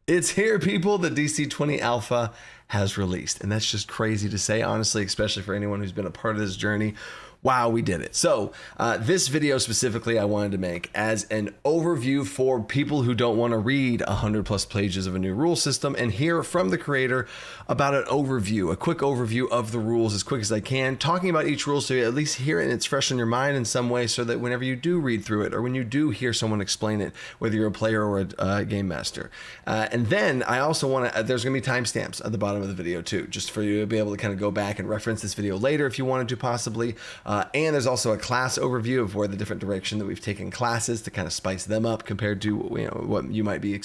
It's here, people. The DC20 Alpha has released, and that's just crazy to say, honestly, especially for anyone who's been a part of this journey. Wow, we did it. So this video specifically I wanted to make as an overview for people who don't want to read 100+ pages of a new rule system and hear from the creator about an overview, a quick overview of the rules as quick as I can, talking about each rule so you at least hear it and it's fresh in your mind in some way so that whenever you do read through it or when you do hear someone explain it, whether you're a player or a game master. And then I also want to, there's going to be timestamps at the bottom of the video too, just for you to be able to kind of go back and reference this video later if you wanted to possibly. And there's also a class overview of where the different direction that we've taken classes to kind of spice them up compared to what you might be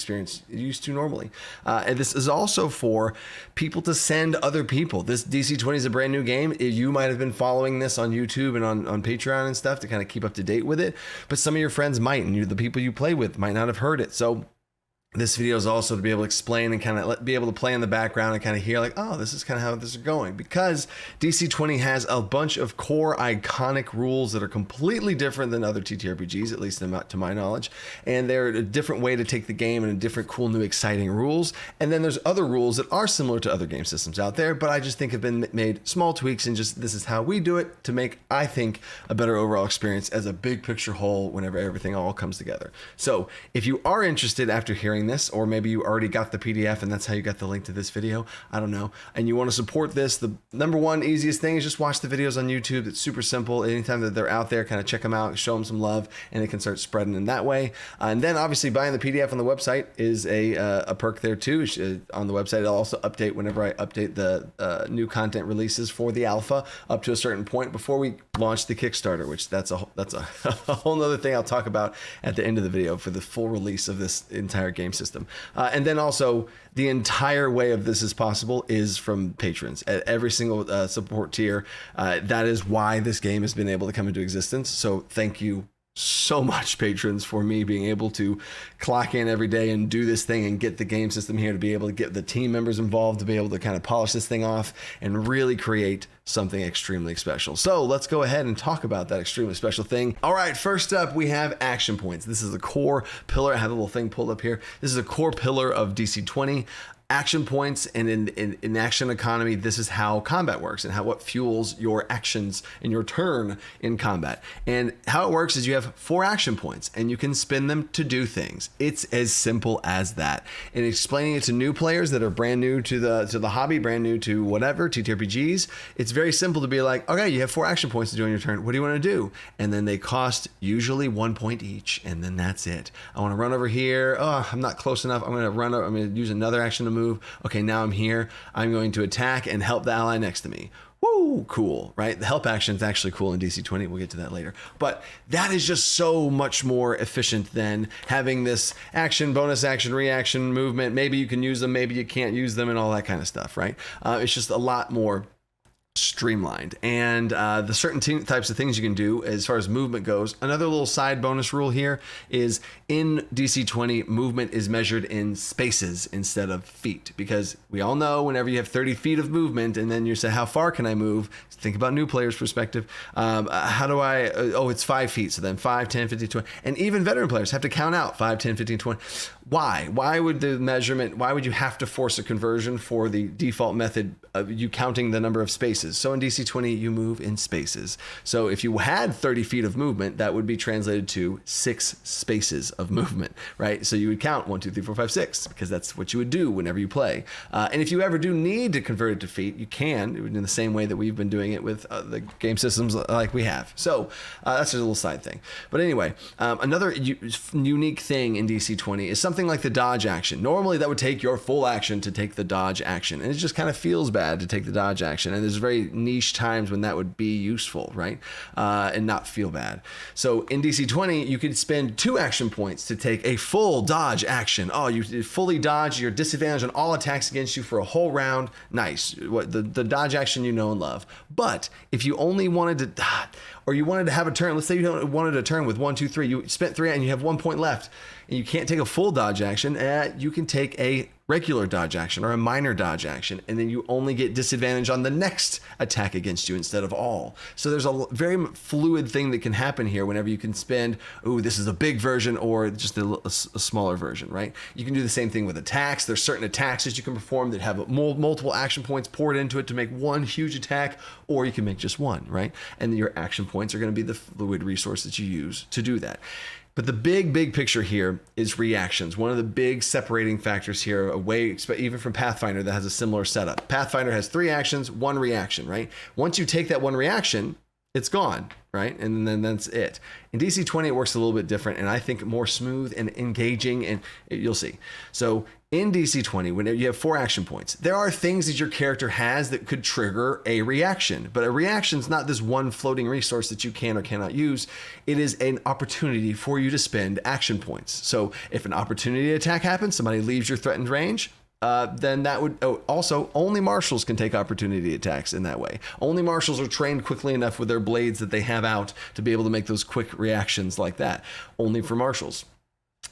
used to normally. And this is also for people to send other people. This DC20 is a brand new game. You might have been following this on YouTube and on Patreon and stuff to kind of keep up to date with it, but some of your friends might, and the people you play with might not have heard it. So this video is also to be able to explain and kind of be able to play in the background and kind of hear like, oh, this is kind of how this is going, because DC20 has a bunch of core iconic rules that are completely different than other TTRPGs, at least to my knowledge. And they're a different way to take the game and a different cool, new, exciting rules. And then there's other rules that are similar to other game systems out there, but I just think have been made small tweaks and just this is how we do it to make, I think, a better overall experience as a big picture whole whenever everything all comes together. So if you are interested after hearing this, or maybe you already got the PDF and that's how you got the link to this video, I don't know, and you want to support this, the number one easiest thing is just watch the videos on YouTube. It's super simple. Anytime that they're out there, kind of check them out, show them some love, and it can start spreading in that way. And then obviously buying the PDF on the website is a perk there too. On the website, I'll also update whenever I update the new content releases for the alpha up to a certain point before we launch the Kickstarter, which that's a whole nother thing I'll talk about at the end of the video for the full release of this entire game system. And then also the entire way of this is possible is from patrons at every single support tier. That is why this game has been able to come into existence. So thank you so much, patrons, for me being able to clock in every day and do this thing and get the game system here, to be able to get the team members involved, to be able to kind of polish this thing off and really create something extremely special. So let's go ahead and talk about that extremely special thing. All right, first up, we have action points. This is a core pillar. I have a little thing pulled up here. This is a core pillar of DC20. Action points, and in action economy, this is how combat works and what fuels your actions and your turn in combat. And how it works is you have 4 action points and you can spend them to do things. It's as simple as that. And explaining it to new players that are brand new to the hobby, brand new to whatever, TTRPGs, it's very simple to be like, okay, you have 4 action points to do on your turn. What do you want to do? And then they cost usually 1 point each, and then that's it. I want to run over here. Oh, I'm not close enough. I'm going to use another action to move. Okay, now I'm here. I'm going to attack and help the ally next to me. Woo, cool, right? The help action is actually cool in DC20. We'll get to that later. But that is just so much more efficient than having this action, bonus action, reaction, movement. Maybe you can use them, maybe you can't use them, and all that kind of stuff, right? It's just a lot more streamlined. And the certain types of things you can do as far as movement goes. Another little side bonus rule here is in DC20, movement is measured in spaces instead of feet, because we all know whenever you have 30 feet of movement and then you say, how far can I move? Think about new players' perspective. How do I, it's 5 feet. So then 5, 10, 15, 20. And even veteran players have to count out 5, 10, 15, 20. Why? Why would you have to force a conversion for the default method of you counting the number of spaces? So in DC20, you move in spaces. So if you had 30 feet of movement, that would be translated to 6 spaces of movement, right? So you would count 1, 2, 3, 4, 5, 6, because that's what you would do whenever you play. And if you ever do need to convert it to feet, you can, in the same way that we've been doing it with the game systems like we have. So that's just a little side thing. But anyway, another unique thing in DC20 is something like the dodge action. Normally that would take your full action to take the dodge action, and it just kind of feels bad to take the dodge action, and there's very niche times when that would be useful, right? And not feel bad. So in DC20, you could spend 2 action points to take a full dodge action. Oh, you fully dodge, you're disadvantaged on all attacks against you for a whole round. Nice. The dodge action you know and love. But if you only wanted to, or you wanted to have a turn, let's say you wanted a turn with 1, 2, 3, you spent 3 and you have 1 point left, and you can't take a full dodge action, you can take a regular dodge action or a minor dodge action, and then you only get disadvantage on the next attack against you instead of all. So there's a very fluid thing that can happen here whenever you can spend, oh, this is a big version or just a smaller version, right? You can do the same thing with attacks. There's certain attacks that you can perform that have multiple action points poured into it to make one huge attack, or you can make just one, right? And your action points are going to be the fluid resource that you use to do that. But the big picture here is reactions. One of the big separating factors here, away even from Pathfinder that has a similar setup. Pathfinder has 3 actions, 1 reaction, right? Once you take that 1 reaction, it's gone, right? And then that's it. In DC20, it works a little bit different, and I think more smooth and engaging, and you'll see. So in DC20, when you have 4 action points, there are things that your character has that could trigger a reaction. But a reaction is not this one floating resource that you can or cannot use. It is an opportunity for you to spend action points. So if an opportunity attack happens, somebody leaves your threatened range, then that would also only marshals can take opportunity attacks in that way. Only marshals are trained quickly enough with their blades that they have out to be able to make those quick reactions like that. Only for marshals.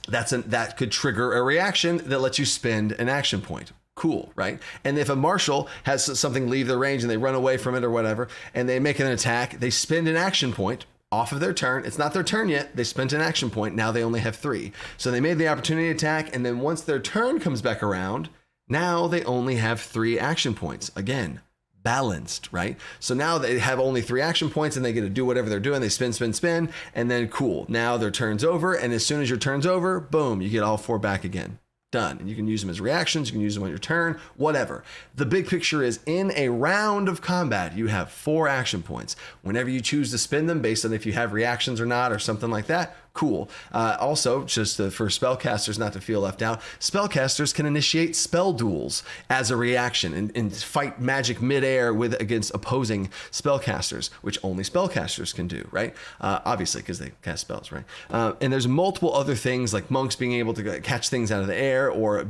That could trigger a reaction that lets you spend an action point. Cool, right? And if a marshal has something leave their range and they run away from it or whatever, and they make an attack, they spend an action point off of their turn. It's not their turn yet. They spent an action point. Now they only have 3. So they made the opportunity attack, and then once their turn comes back around, now they only have 3 action points. Again, balanced, right? So now they have only 3 action points and they get to do whatever they're doing. They spin, and then cool. Now their turn's over, and as soon as your turn's over, boom, you get all 4 back again. Done. And you can use them as reactions. You can use them on your turn, whatever. The big picture is in a round of combat, you have 4 action points. Whenever you choose to spend them based on if you have reactions or not or something like that, cool. Also, just for spellcasters not to feel left out, spellcasters can initiate spell duels as a reaction and fight magic midair against opposing spellcasters, which only spellcasters can do, right? Obviously, because they cast spells, right? And there's multiple other things like monks being able to catch things out of the air, or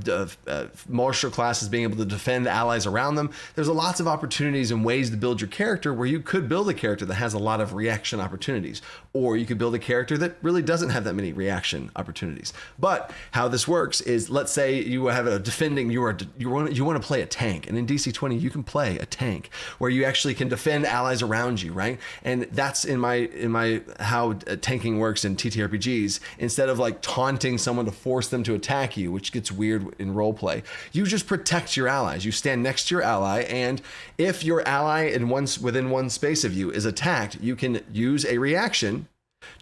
martial classes being able to defend allies around them. There's lots of opportunities and ways to build your character where you could build a character that has a lot of reaction opportunities, or you could build a character that really doesn't have that many reaction opportunities. But how this works is, let's say you have a defending, you want to play a tank, and in DC20 you can play a tank where you actually can defend allies around you, right? And that's in my how tanking works in TTRPGs. Instead of like taunting someone to force them to attack you, which gets weird in role play, you just protect your allies. You stand next to your ally, and if your ally within one space of you is attacked, you can use a reaction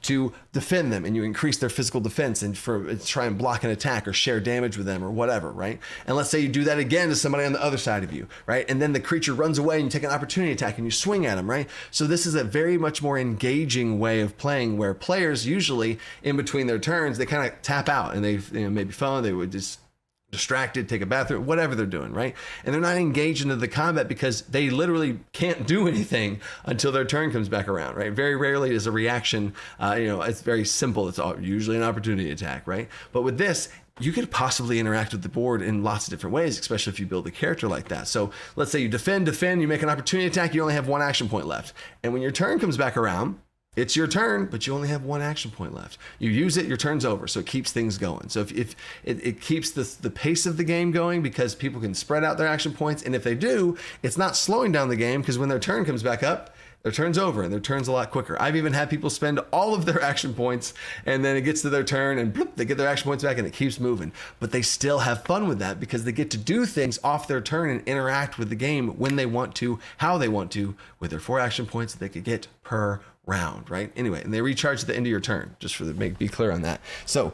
to defend them, and you increase their physical defense and try and block an attack or share damage with them or whatever, right? And let's say you do that again to somebody on the other side of you, right? And then the creature runs away and you take an opportunity attack and you swing at them, right? So this is a very much more engaging way of playing, where players usually in between their turns, they kind of tap out and they maybe phone, they would just distracted, take a bathroom, whatever they're doing, right? And they're not engaged into the combat because they literally can't do anything until their turn comes back around, right? Very rarely is a reaction, it's very simple. It's usually an opportunity attack, right? But with this, you could possibly interact with the board in lots of different ways, especially if you build a character like that. So let's say you defend, you make an opportunity attack, you only have 1 action point left. And when your turn comes back around, it's your turn, but you only have 1 action point left. You use it, your turn's over, so it keeps things going. So if it keeps the pace of the game going, because people can spread out their action points, and if they do, it's not slowing down the game, because when their turn comes back up, their turn's over, and their turn's a lot quicker. I've even had people spend all of their action points, and then it gets to their turn, and bloop, they get their action points back, and it keeps moving. But they still have fun with that, because they get to do things off their turn and interact with the game when they want to, how they want to, with their 4 action points that they could get per round, right? Anyway, and they recharge at the end of your turn, just be clear on that. So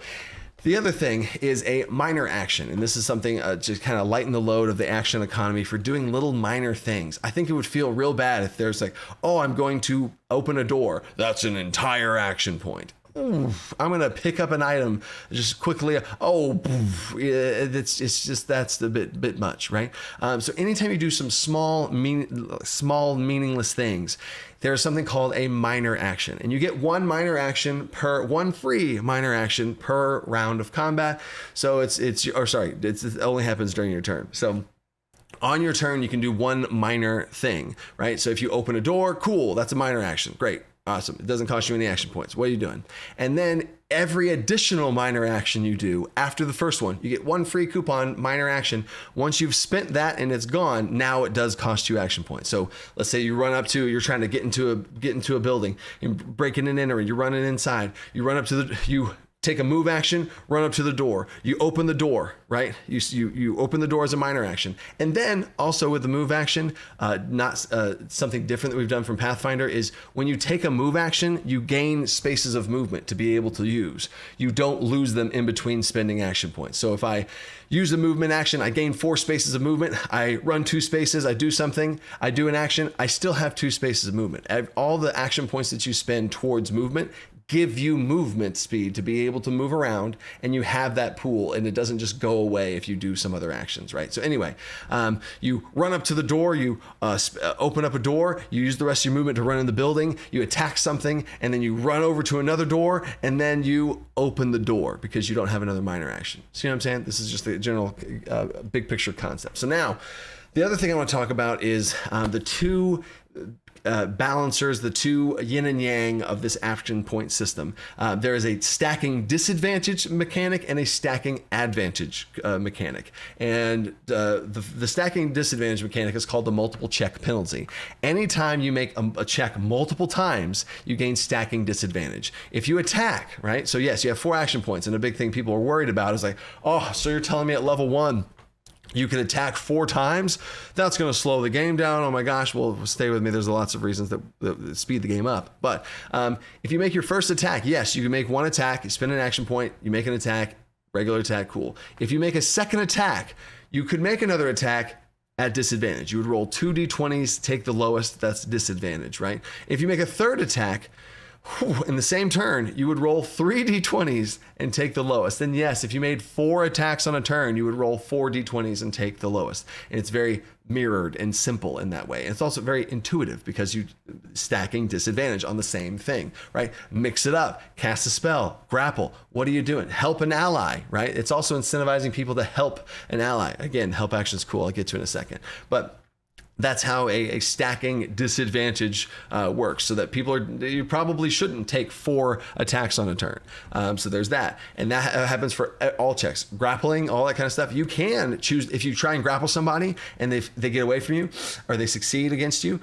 the other thing is a minor action, and this is something to kind of lighten the load of the action economy for doing little minor things. I think it would feel real bad if there's like, oh, I'm going to open a door. That's an entire action point. I'm going to pick up an item just quickly. It's just, that's a bit much, right? So anytime you do some small meaningless things, there's something called a minor action, and you get one free minor action per round of combat. So it only happens during your turn. So on your turn, you can do one minor thing, right? So if you open a door, cool, that's a minor action. Great. Awesome. It doesn't cost you any action points. What are you doing? And then every additional minor action you do after the first one, you get one free coupon, minor action. Once you've spent that and it's gone, now it does cost you action points. So let's say you run up to, you're trying to get into a building, you're breaking and entering, you're running inside, you run up to you take a move action, run up to the door. You open the door, right? You open the door as a minor action. And then also with the move action, something different that we've done from Pathfinder is when you take a move action, you gain spaces of movement to be able to use. You don't lose them in between spending action points. So if I use a movement action, I gain 4 spaces of movement. I run 2 spaces, I do something, I do an action, I still have 2 spaces of movement. All the action points that you spend towards movement give you movement speed to be able to move around, and you have that pool, and it doesn't just go away if you do some other actions, right? So anyway, you run up to the door, you open up a door, you use the rest of your movement to run in the building, you attack something, and then you run over to another door, and then you open the door because you don't have another minor action. See what I'm saying? This is just the general big picture concept. So now, the other thing I want to talk about is the 2 balancers, the 2 yin and yang of this action point system. There is a stacking disadvantage mechanic and a stacking advantage mechanic. And the stacking disadvantage mechanic is called the multiple check penalty. Anytime you make a check multiple times, you gain stacking disadvantage. If you attack, right? So yes, you have 4 action points, and a big thing people are worried about is like, oh, so you're telling me at level 1, you can attack 4 times. That's going to slow the game down. Oh my gosh. Well, stay with me. There's lots of reasons that speed the game up. But if you make your first attack, yes, you can make 1 attack. You spend an action point. You make an attack. Regular attack. Cool. If you make a second attack, you could make another attack at disadvantage. You would roll 2 d20s, take the lowest. That's disadvantage, right? If you make a third attack, in the same turn, you would roll 3 d20s and take the lowest. Then yes, if you made 4 attacks on a turn, you would roll 4 d20s and take the lowest. And it's very mirrored and simple in that way. And it's also very intuitive because you stacking disadvantage on the same thing, right? Mix it up, cast a spell, grapple. What are you doing? Help an ally, right? It's also incentivizing people to help an ally. Again, help action is cool. I'll get to in a second. But that's how a stacking disadvantage works, so that you probably shouldn't take 4 attacks on a turn. So there's that. And that happens for all checks. Grappling, all that kind of stuff. You can choose, if you try and grapple somebody and they get away from you or they succeed against you,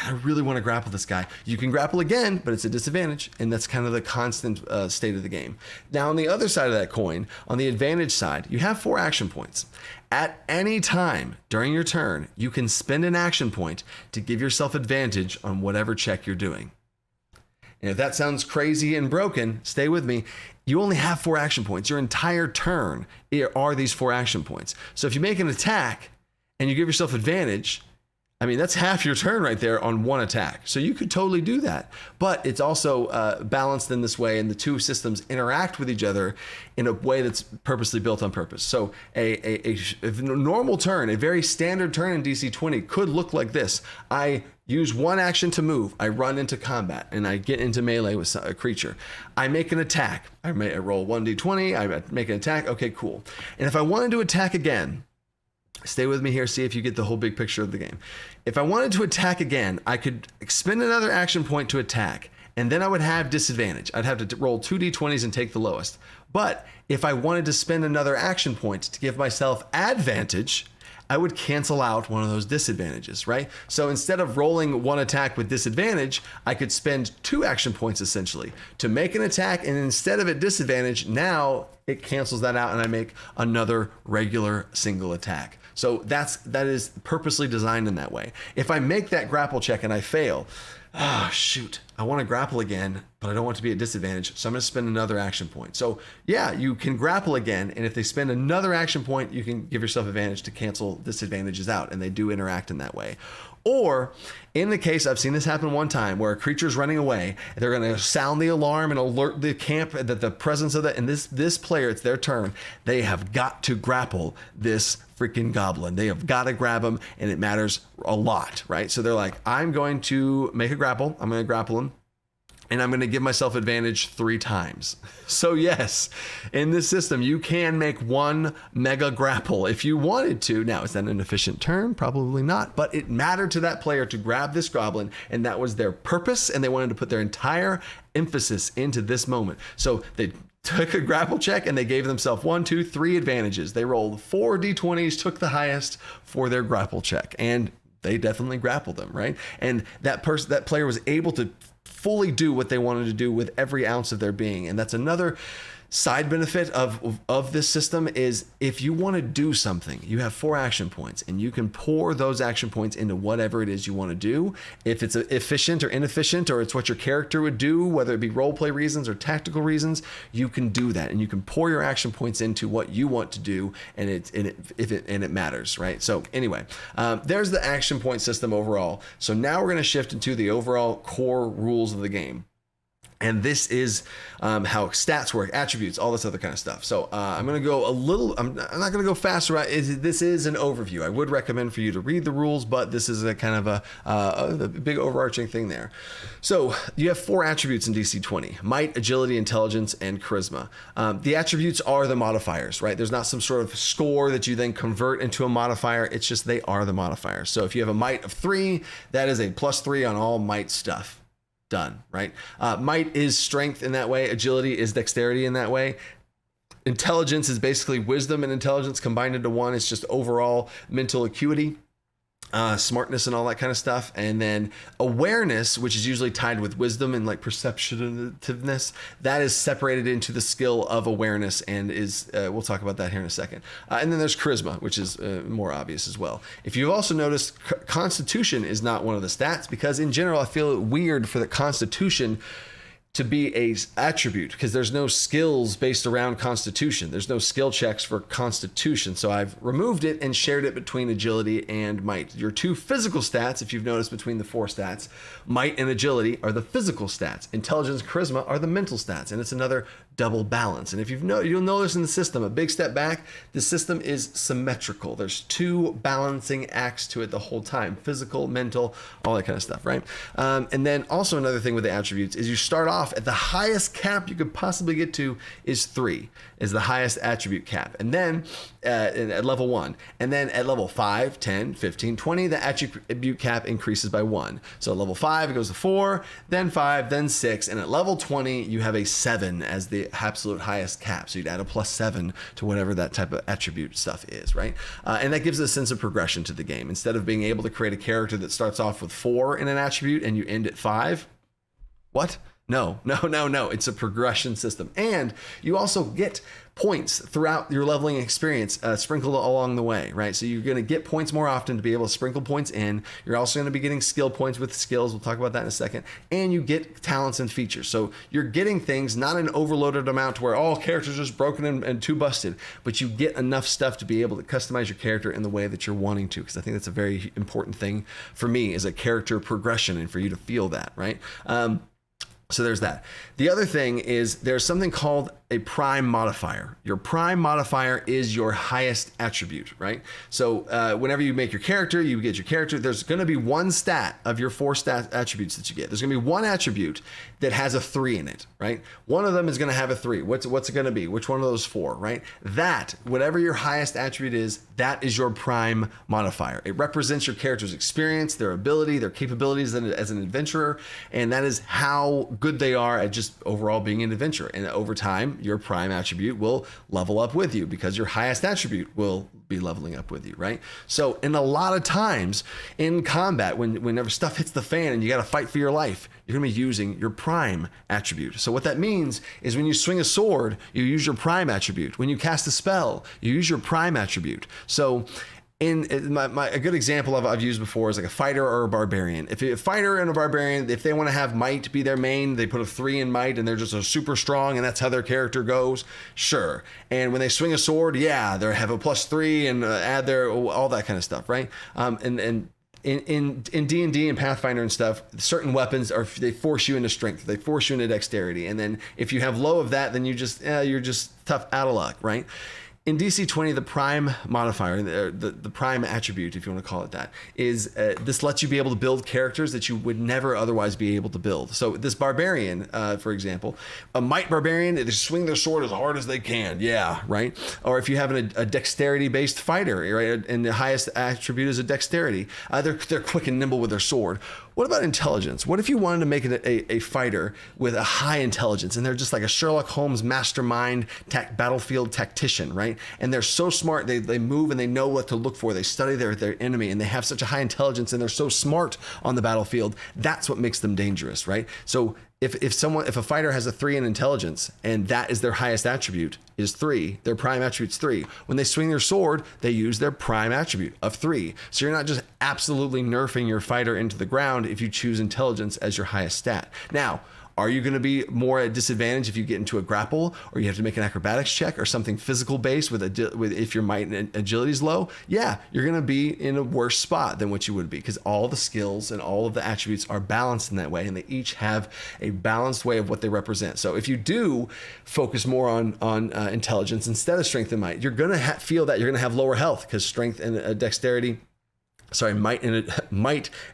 I really want to grapple this guy. You can grapple again, but it's a disadvantage, and that's kind of the constant state of the game. Now, on the other side of that coin, on the advantage side, you have 4 action points. At any time during your turn, you can spend an action point to give yourself advantage on whatever check you're doing. And if that sounds crazy and broken, stay with me. You only have 4 action points. Your entire turn are these 4 action points. So if you make an attack and you give yourself advantage, I mean, that's half your turn right there on 1 attack. So you could totally do that. But it's also balanced in this way, and the 2 systems interact with each other in a way that's purposely built on purpose. So a normal turn, a very standard turn in DC20 could look like this. I use 1 action to move. I run into combat, and I get into melee with a creature. I make an attack. I roll 1d20. I make an attack. Okay, cool. And if I wanted to attack again, stay with me here, see if you get the whole big picture of the game. If I wanted to attack again, I could spend another action point to attack, and then I would have disadvantage. I'd have to roll 2 d20s and take the lowest. But if I wanted to spend another action point to give myself advantage, I would cancel out one of those disadvantages, right? So instead of rolling 1 attack with disadvantage, I could spend 2 action points essentially to make an attack, and instead of at disadvantage, now it cancels that out and I make another regular single attack. So that is purposely designed in that way. If I make that grapple check and I fail, shoot, I want to grapple again, but I don't want to be at disadvantage, so I'm going to spend another action point. So yeah, you can grapple again, and if they spend another action point, you can give yourself advantage to cancel disadvantages out, and they do interact in that way. Or in the case, I've seen this happen one time, where a creature's running away, they're going to sound the alarm and alert the camp that the presence of that, and this player, it's their turn, they have got to grapple this freaking goblin. They have got to grab him, and it matters a lot, right? So they're like, I'm going to make a grapple. I'm going to grapple him. and I'm going to give myself advantage 3 times. So yes, in this system, you can make 1 mega grapple if you wanted to. Now, is that an efficient turn? Probably not, but it mattered to that player to grab this goblin, and that was their purpose, and they wanted to put their entire emphasis into this moment. So they took a grapple check and they gave themselves 1, 2, 3 advantages. They rolled 4 d20s, took the highest for their grapple check, and they definitely grappled them, right? And that player was able to fully do what they wanted to do with every ounce of their being. And that's another side benefit of this system is if you want to do something, you have 4 action points and you can pour those action points into whatever it is you want to do. If it's efficient or inefficient, or it's what your character would do, whether it be roleplay reasons or tactical reasons, you can do that, and you can pour your action points into what you want to do, and it matters, right? So anyway, there's the action point system overall. So now we're going to shift into the overall core rules of the game. And this is how stats work, attributes, all this other kind of stuff. So I'm going to go I'm not going to go fast. This is an overview. I would recommend for you to read the rules, but this is a kind of a big overarching thing there. So you have 4 attributes in DC20: might, agility, intelligence, and charisma. The attributes are the modifiers, right? There's not some sort of score that you then convert into a modifier. It's just they are the modifiers. So if you have a might of 3, that is a +3 on all might stuff. Done, right? Might is strength in that way. Agility is dexterity in that way. Intelligence is basically wisdom and intelligence combined into one. It's just overall mental acuity, smartness, and all that kind of stuff. And then awareness, which is usually tied with wisdom and like perceptiveness, that is separated into the skill of awareness, and is we'll talk about that here in a second. And then there's charisma, which is more obvious as well. If you've also noticed, constitution is not one of the stats, because in general I feel it weird for the constitution to be a attribute, because there's no skills based around constitution. There's no skill checks for constitution. So I've removed it and shared it between agility and might. Your 2 physical stats, if you've noticed between the 4 stats, might and agility are the physical stats. Intelligence, charisma are the mental stats, and it's another double balance. And if you'll notice in the system, a big step back, the system is symmetrical. There's 2 balancing acts to it the whole time: physical, mental, all that kind of stuff, right? And then also another thing with the attributes is you start off at the highest cap you could possibly get to is 3, is the highest attribute cap. And then at level 1, and then at level 5, 10, 15, 20, the attribute cap increases by 1. So at level 5, it goes to 4, then 5, then 6, and at level 20, you have a 7 as the absolute highest cap. So you'd add a +7 to whatever that type of attribute stuff is, right? And that gives a sense of progression to the game. Instead of being able to create a character that starts off with 4 in an attribute and you end at 5, what? No. It's a progression system. And you also get points throughout your leveling experience sprinkled along the way, right? So you're going to get points more often to be able to sprinkle points in. You're also going to be getting skill points with skills. We'll talk about that in a second. And you get talents and features. So you're getting things, not an overloaded amount to where all characters are just broken and too busted, but you get enough stuff to be able to customize your character in the way that you're wanting to, because I think that's a very important thing for me, is a character progression and for you to feel that, right? So there's that. The other thing is there's something called a prime modifier. Your prime modifier is your highest attribute, right? So whenever you make your character, you get your character, there's going to be 1 stat of your 4 stat attributes that you get. There's going to be 1 attribute that has a 3 in it, right? One of them is going to have a 3. What's it going to be? Which one of those 4, right? That, whatever your highest attribute is, that is your prime modifier. It represents your character's experience, their ability, their capabilities as an adventurer, and that is how good they are at just overall being an adventurer. And over time, your prime attribute will level up with you, because your highest attribute will be leveling up with you, right? So in a lot of times in combat, whenever stuff hits the fan and you got to fight for your life, you're going to be using your prime attribute. So what that means is when you swing a sword, you use your prime attribute. When you cast a spell, you use your prime attribute. So a good example I've used before is like a fighter or a barbarian. If a fighter and a barbarian, if they want to have might be their main, they put a 3 in might and they're just a super strong and that's how their character goes, sure. And when they swing a sword, yeah, they have a +3 and add their all that kind of stuff, right? In D&D and Pathfinder and stuff, certain weapons they force you into strength, they force you into dexterity, and then if you have low of that, then you're just tough out of luck, right? In DC20, the prime modifier, the prime attribute, if you want to call it that, is this lets you be able to build characters that you would never otherwise be able to build. So this barbarian, for example, a might barbarian, they swing their sword as hard as they can. Yeah, right? Or if you have a dexterity-based fighter, right, and the highest attribute is a dexterity, they're quick and nimble with their sword. What about intelligence? What if you wanted to make it a fighter with a high intelligence, and they're just like a Sherlock Holmes mastermind battlefield tactician, right? And they're so smart, they move and they know what to look for. They study their enemy, and they have such a high intelligence, and they're so smart on the battlefield. That's what makes them dangerous, right? So if a fighter has a 3 in intelligence, and that is their highest attribute is 3, their prime attribute's 3. When they swing their sword, they use their prime attribute of 3. So you're not just absolutely nerfing your fighter into the ground if you choose intelligence as your highest stat. Now, are you going to be more at disadvantage if you get into a grapple, or you have to make an acrobatics check or something physical based with if your might and agility is low? Yeah, you're going to be in a worse spot than what you would be, because all the skills and all of the attributes are balanced in that way, and they each have a balanced way of what they represent. So if you do focus more on intelligence instead of strength and might, you're going to feel that you're going to have lower health, because strength and dexterity, might and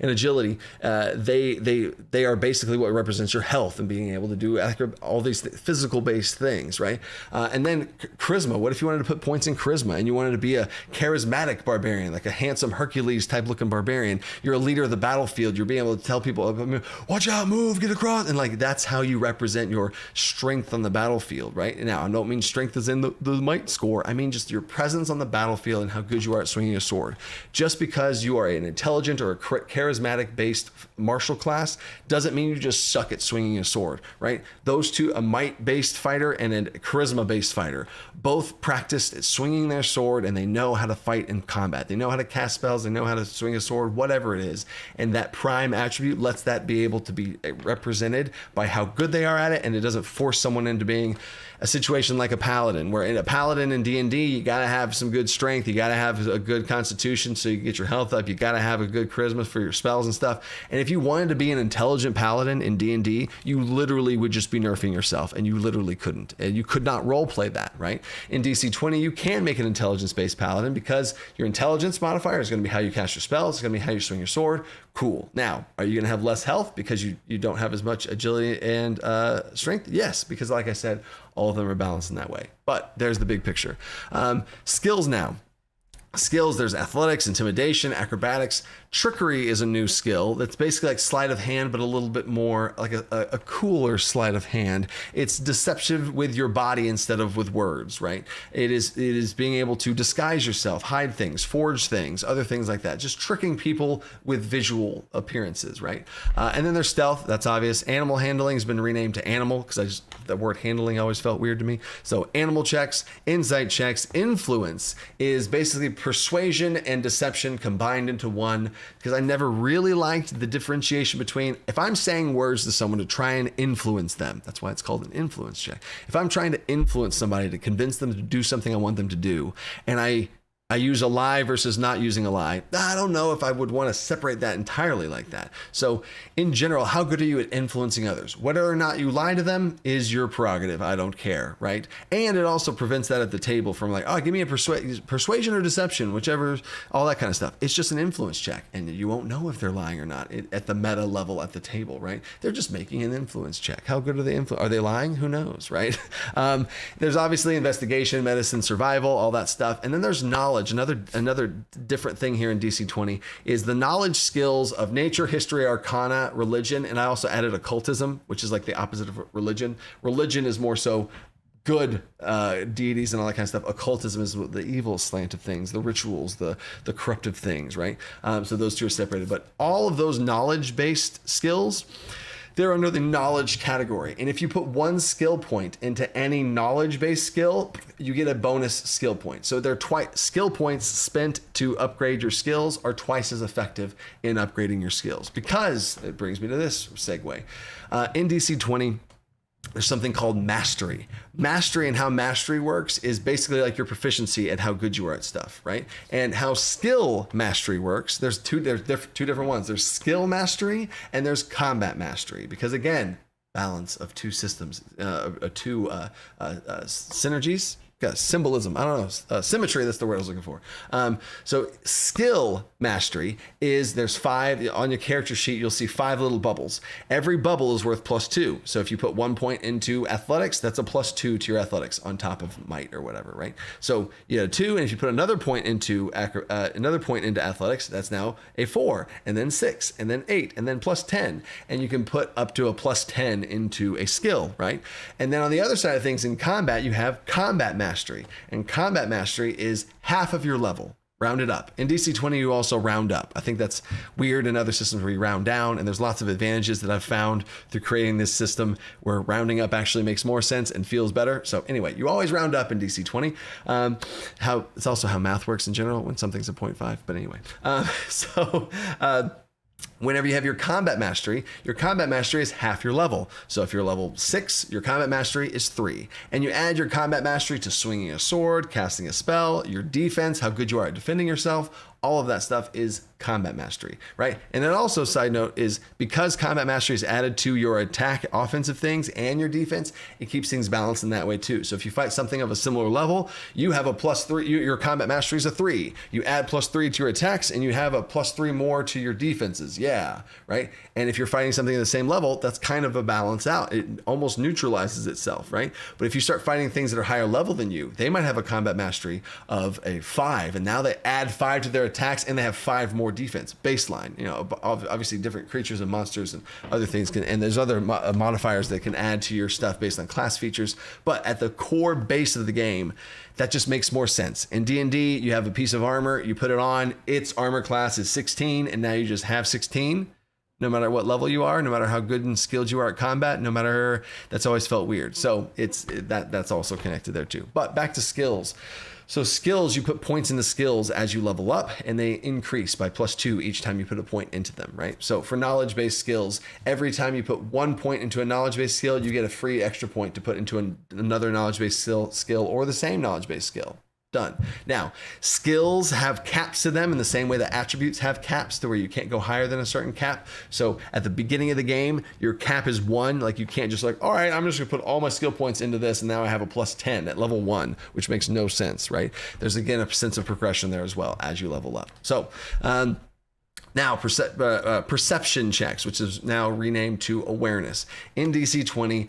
agility, they are basically what represents your health and being able to do all these physical based things, right? And then charisma. What if you wanted to put points in charisma and you wanted to be a charismatic barbarian, like a handsome Hercules type looking barbarian? You're a leader of the battlefield. You're being able to tell people, watch out, move, get across, and like that's how you represent your strength on the battlefield, right? Now, I don't mean strength is in the might score. I mean just your presence on the battlefield and how good you are at swinging a sword. Just because you are an intelligent or a charismatic based martial class doesn't mean you just suck at swinging a sword, right? Those two, a might based fighter and a charisma based fighter, both practiced at swinging their sword, and they know how to fight in combat. They know how to cast spells, they know how to swing a sword, whatever it is. And that prime attribute lets that be able to be represented by how good they are at it, and it doesn't force someone into being a situation like a paladin, where in a paladin in D&D, you got to have some good strength, you got to have a good constitution so you get your health up, you got to have a good charisma for your spells and stuff. And if you wanted to be an intelligent paladin in D&D, you literally would just be nerfing yourself, and you literally couldn't. And you could not role play that, right? In DC20, you can make an intelligence-based paladin, because your intelligence modifier is going to be how you cast your spells, it's going to be how you swing your sword. Cool. Now, are you going to have less health because you don't have as much agility and strength? Yes, because like I said, all of them are balanced in that way. But there's the big picture. Skills now. Skills, there's athletics, intimidation, acrobatics. Trickery is a new skill that's basically like sleight of hand, but a little bit more like a cooler sleight of hand. It's deception with your body instead of with words, right? It is being able to disguise yourself, hide things, forge things, other things like that. Just tricking people with visual appearances, right? And then there's stealth. That's obvious. Animal handling has been renamed to animal, because that word handling always felt weird to me. So animal checks, insight checks. Influence is basically persuasion and deception combined into one, because I never really liked the differentiation between, if I'm saying words to someone to try and influence them, that's why it's called an influence check. If I'm trying to influence somebody to convince them to do something I want them to do, and I use a lie versus not using a lie, I don't know if I would want to separate that entirely like that. So in general, how good are you at influencing others? Whether or not you lie to them is your prerogative. I don't care, right? And it also prevents that at the table from like, oh, give me a persuasion or deception, whichever, all that kind of stuff. It's just an influence check, and you won't know if they're lying or not at the meta level at the table, right? They're just making an influence check. How good are they? Are they lying? Who knows, right? There's obviously investigation, medicine, survival, all that stuff. And then there's knowledge. Another different thing here in DC20 is the knowledge skills of nature, history, arcana, religion, and I also added occultism, which is like the opposite of religion. Religion is more so good deities and all that kind of stuff. Occultism is the evil slant of things, the rituals, the corruptive things, right? So those two are separated. But all of those knowledge-based skills, they're under the knowledge category. And if you put one skill point into any knowledge-based skill, you get a bonus skill point. So they're skill points spent to upgrade your skills are twice as effective in upgrading your skills. Because it brings me to this segue. In DC20, there's something called mastery. Mastery, and how mastery works is basically like your proficiency at how good you are at stuff, right? And how skill mastery works, there's two different ones. There's skill mastery and there's combat mastery, because again, balance of two systems, two synergies. symbolism. I don't know. Symmetry. That's the word I was looking for. So skill mastery is there's 5 on your character sheet. You'll see 5 little bubbles. Every bubble is worth +2. So if you put 1 point into athletics, that's a +2 to your athletics on top of might or whatever, right? So you have 2, and if you put another point into athletics, that's now a 4, and then 6, and then 8, and then +10, and you can put up to a +10 into a skill, right? And then on the other side of things in combat, you have combat mastery, and combat mastery is half of your level. Rounded up. In DC20, you also round up. I think that's weird in other systems where you round down, and there's lots of advantages that I've found through creating this system where rounding up actually makes more sense and feels better. So anyway, you always round up in DC20. It's also how math works in general when something's a 0.5, but anyway. Whenever you have your combat mastery is half your level. So if you're level 6, your combat mastery is 3. And you add your combat mastery to swinging a sword, casting a spell, your defense, how good you are at defending yourself. All of that stuff is combat mastery, right? And then also, side note, is because combat mastery is added to your attack, offensive things, and your defense, it keeps things balanced in that way too. So if you fight something of a similar level, you have a +3, your combat mastery is a 3. You add +3 to your attacks, and you have a +3 more to your defenses. Yeah, right? And if you're fighting something at the same level, that's kind of a balance out. It almost neutralizes itself, right? But if you start fighting things that are higher level than you, they might have a combat mastery of a 5, and now they add 5 to their attacks, and they have 5 more defense baseline. You know, obviously different creatures and monsters and other things can, and there's other modifiers that can add to your stuff based on class features. But at the core base of the game, that just makes more sense. In D&D, you have a piece of armor, you put it on, its armor class is 16, and now you just have 16. No matter what level you are, no matter how good and skilled you are at combat, no matter, that's always felt weird. So that's also connected there too. But back to skills. So skills, you put points into skills as you level up, and they increase by +2 each time you put a point into them, right? So for knowledge-based skills, every time you put 1 point into a knowledge-based skill, you get a free extra point to put into another knowledge-based skill or the same knowledge-based skill. Done. Now, skills have caps to them in the same way that attributes have caps to where you can't go higher than a certain cap. So at the beginning of the game, your cap is 1. Like you can't just like, all right, I'm just gonna put all my skill points into this, and now I have a +10 at level 1, which makes no sense, right? There's again a sense of progression there as well as you level up. So, now, perception checks, which is now renamed to awareness. In DC20,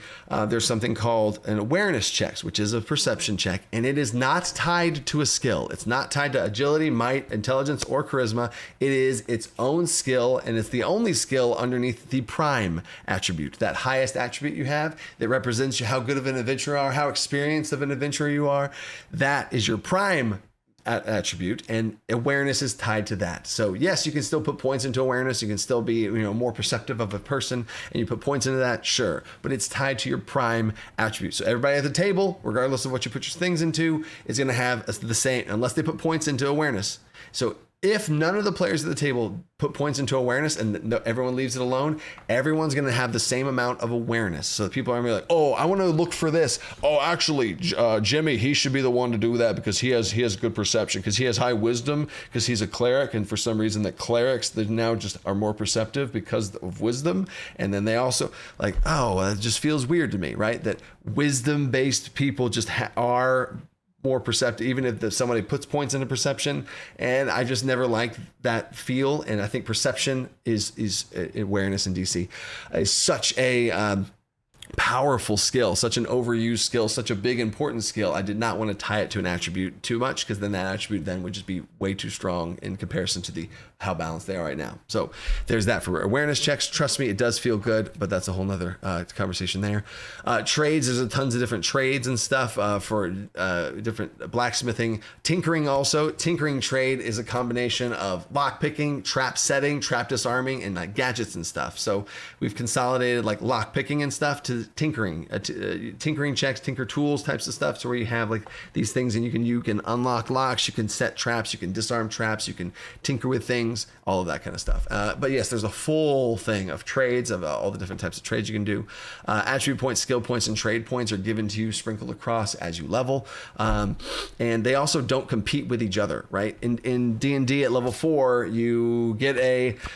there's something called an awareness checks, which is a perception check, and it is not tied to a skill. It's not tied to agility, might, intelligence, or charisma. It is its own skill, and it's the only skill underneath the prime attribute, that highest attribute you have that represents how good of an adventurer you are, how experienced of an adventurer you are. That is your prime attribute, and awareness is tied to that. So yes, you can still put points into awareness. You can still be, more perceptive of a person, and you put points into that, sure, but it's tied to your prime attribute. So everybody at the table, regardless of what you put your things into, is going to have the same, unless they put points into awareness. So if none of the players at the table put points into awareness and everyone leaves it alone, everyone's going to have the same amount of awareness. So people are going to be like, oh, I want to look for this. Oh, actually, Jimmy, he should be the one to do that because he has good perception, because he has high wisdom, because he's a cleric. And for some reason, the clerics that now just are more perceptive because of wisdom. And then they also like, oh, it just feels weird to me, right? That wisdom-based people just are more perceptive, even if somebody puts points into perception. And I just never liked that feel. And I think perception is awareness in DC is such a powerful skill, such an overused skill, such a big important skill. I did not want to tie it to an attribute too much, because then that attribute then would just be way too strong in comparison to how balanced they are right now. So there's that for awareness checks. Trust me, it does feel good, but that's a whole nother conversation there. Trades, there's tons of different trades and stuff for different blacksmithing. Tinkering also. Tinkering trade is a combination of lockpicking, trap setting, trap disarming, and gadgets and stuff. So we've consolidated like lockpicking and stuff to tinkering, tinkering checks, tinker tools types of stuff. So where you have like these things, and you can unlock locks, you can set traps, you can disarm traps, you can tinker with things, all of that kind of stuff. But yes, there's a full thing of trades, of all the different types of trades you can do. Attribute points, skill points, and trade points are given to you, sprinkled across as you level. And they also don't compete with each other, right? In D&D at level 4, you